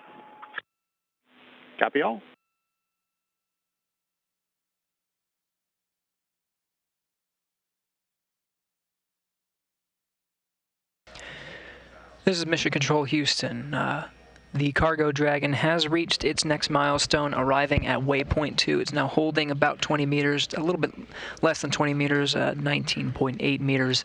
Copy all. This is Mission Control Houston. The cargo Dragon has reached its next milestone, arriving at waypoint 2. It's now holding about 20 meters, a little bit less than 20 meters, 19.8 meters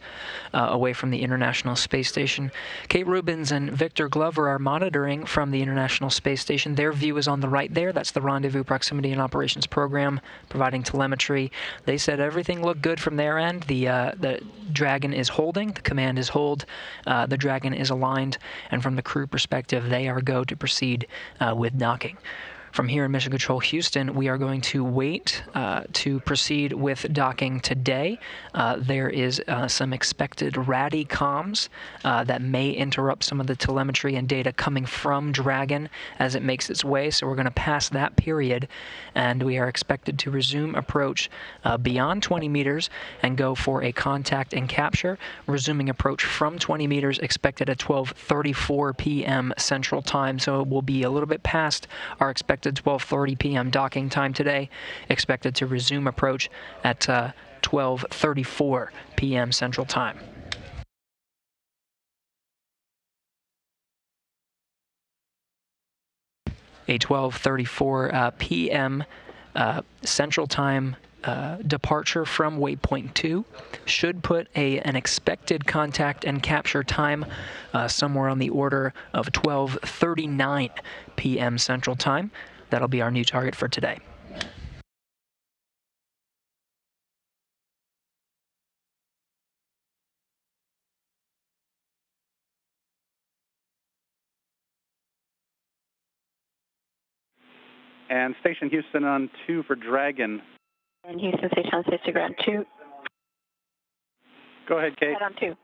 away from the International Space Station. Kate Rubins and Victor Glover are monitoring from the International Space Station. Their view is on the right there. That's the Rendezvous Proximity and Operations Program, providing telemetry. They said everything looked good from their end. The Dragon is holding, the command is hold, the Dragon is aligned, and from the crew perspective, they are go to proceed with docking. From here in Mission Control Houston, we are going to wait to proceed with docking today. There is some expected ratty comms that may interrupt some of the telemetry and data coming from Dragon as it makes its way, so we're going to pass that period, and we are expected to resume approach beyond 20 meters and go for a contact and capture, resuming approach from 20 meters expected at 12:34 p.m. Central Time, so it will be a little bit past our expected 12:30 p.m. docking time today, expected to resume approach at 12:34 p.m. Central Time. A 12:34 p.m. Central Time departure from waypoint 2 should put an expected contact and capture time somewhere on the order of 12:39 p.m. Central Time. That'll be our new target for today. And Station Houston on 2 for Dragon. And Houston Station on Space Ground 2. Go ahead, Kate. Head on 2.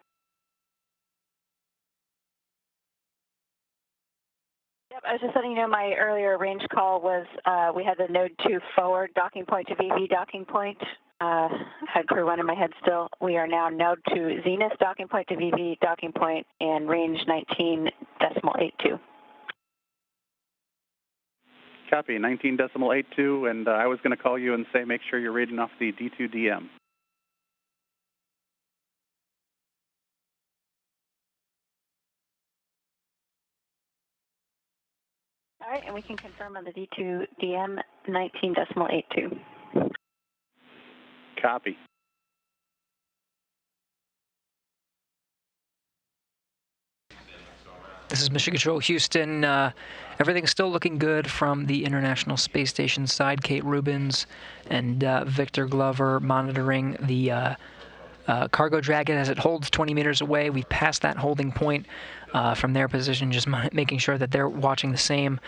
Yep, I was just letting you know my earlier range call was we had the node 2 forward docking point to VV docking point. Had crew 1 in my head still. We are now node 2 zenith docking point to VV docking point and range 19.82. Copy, 19.82, and I was going to call you and say make sure you're reading off the D2DM. All right, and we can confirm on the D2DM 19.82. Copy. This is Mission Control Houston. Everything's still looking good from the International Space Station side. Kate Rubins and Victor Glover monitoring the cargo Dragon as it holds 20 meters away. We've passed that holding point from their position, just making sure that they're watching the same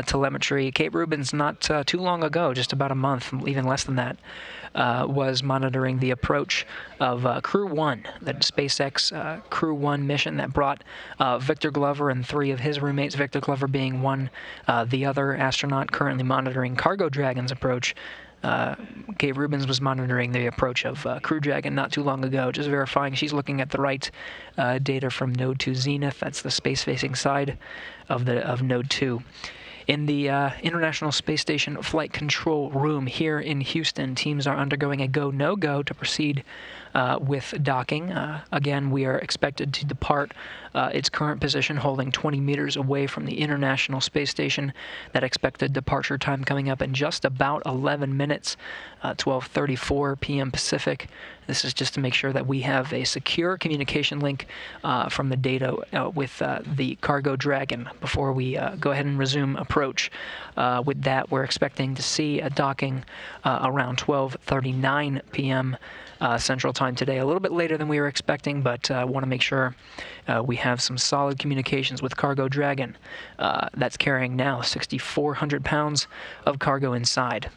telemetry. Kate Rubins, not too long ago, just about a month, even less than that, was monitoring the approach of Crew 1, the SpaceX Crew 1 mission that brought Victor Glover and 3 of his roommates, Victor Glover being one, the other astronaut currently monitoring Cargo Dragon's approach. Kate Rubins was monitoring the approach of Crew Dragon not too long ago, just verifying she's looking at the right data from Node 2 Zenith. That's the space-facing side of Node 2. In the International Space Station Flight Control Room here in Houston, teams are undergoing a go-no-go to proceed with docking. Again, we are expected to depart its current position, holding 20 meters away from the International Space Station. That expected departure time coming up in just about 11 minutes, 12:34 p.m. Pacific. This is just to make sure that we have a secure communication link from the data with the Cargo Dragon before we go ahead and resume approach. With that, we're expecting to see a docking around 12:39 p.m. Central Time today. A little bit later than we were expecting, but want to make sure we have some solid communications with Cargo Dragon. That's carrying now 6,400 pounds of cargo inside.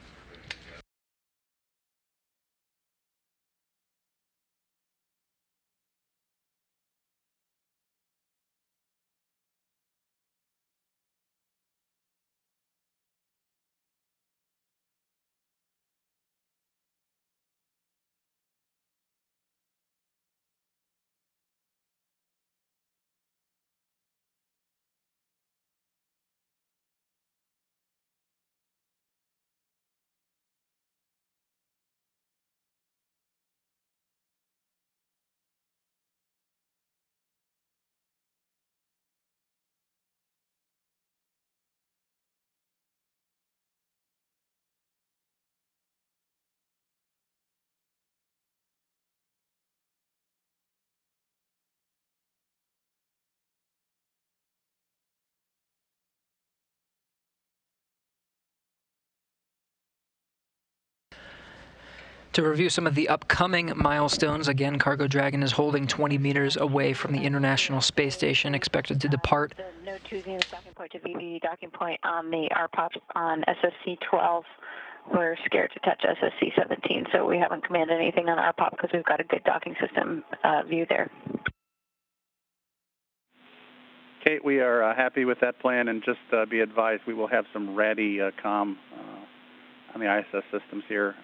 To review some of the upcoming milestones, again, Cargo Dragon is holding 20 meters away from the International Space Station, expected to depart. No choosing the docking point to VV docking point on the RPOP on SSC-12. We're scared to touch SSC-17, so we haven't commanded anything on RPOP because we've got a good docking system view there. Kate, we are happy with that plan, and just be advised we will have some ready comm on the ISS systems here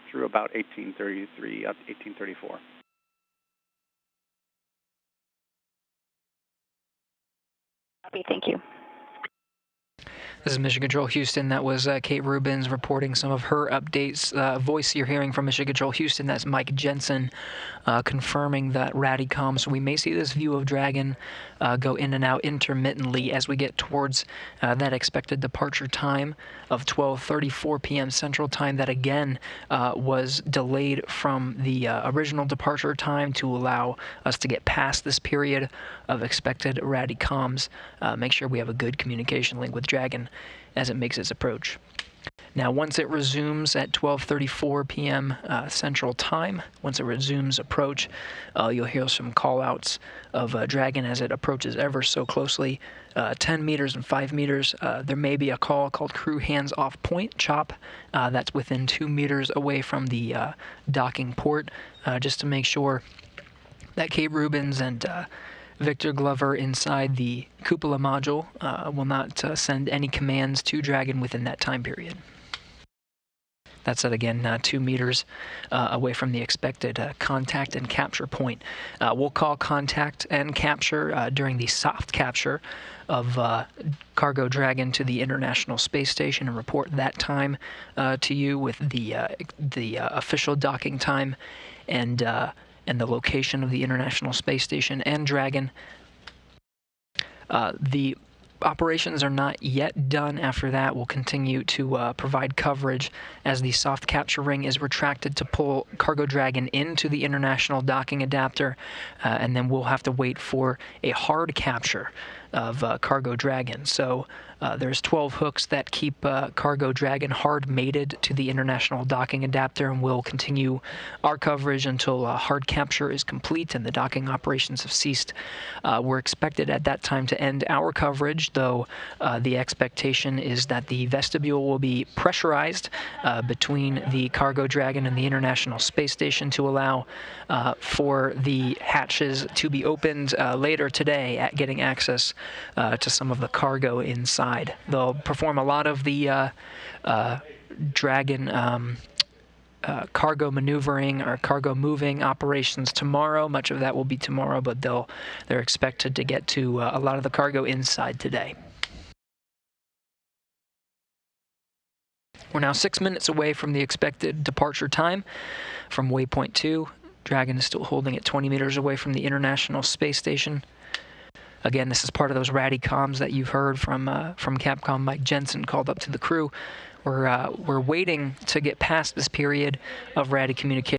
through about 1833, 1834. Copy, thank you. This is Mission Control Houston. That was Kate Rubins reporting some of her updates. Voice you're hearing from Mission Control Houston, that's Mike Jensen confirming that RADICOM. So we may see this view of Dragon go in and out intermittently as we get towards that expected departure time of 12:34 p.m. Central Time. That again was delayed from the original departure time to allow us to get past this period of expected RADICOMs. Make sure we have a good communication link with Dragon as it makes its approach. Now, once it resumes at 12:34 p.m. Central Time, once it resumes approach, you'll hear some call-outs of Dragon as it approaches ever so closely, 10 meters and 5 meters. There may be a call called Crew Hands Off Point, CHOP, that's within 2 meters away from the docking port, just to make sure that Kate Rubins and Victor Glover inside the cupola module will not send any commands to Dragon within that time period. That's at, again, 2 meters away from the expected contact and capture point. We'll call contact and capture during the soft capture of Cargo Dragon to the International Space Station and report that time to you with the official docking time and the location of the International Space Station and Dragon. The operations are not yet done. After that, we'll continue to provide coverage as the soft capture ring is retracted to pull Cargo Dragon into the International Docking Adapter, and then we'll have to wait for a hard capture of Cargo Dragon. So there's 12 hooks that keep Cargo Dragon hard mated to the International Docking Adapter, and we'll continue our coverage until hard capture is complete and the docking operations have ceased. We're expected at that time to end our coverage, though the expectation is that the vestibule will be pressurized between the Cargo Dragon and the International Space Station to allow for the hatches to be opened later today at getting access to some of the cargo inside. They'll perform a lot of the Dragon cargo maneuvering or cargo moving operations tomorrow. Much of that will be tomorrow, but they're expected to get to a lot of the cargo inside today. We're now 6 minutes away from the expected departure time from waypoint 2. Dragon is still holding at 20 meters away from the International Space Station. Again, this is part of those ratty comms that you've heard from Capcom. Mike Jensen called up to the crew. We're waiting to get past this period of ratty communication.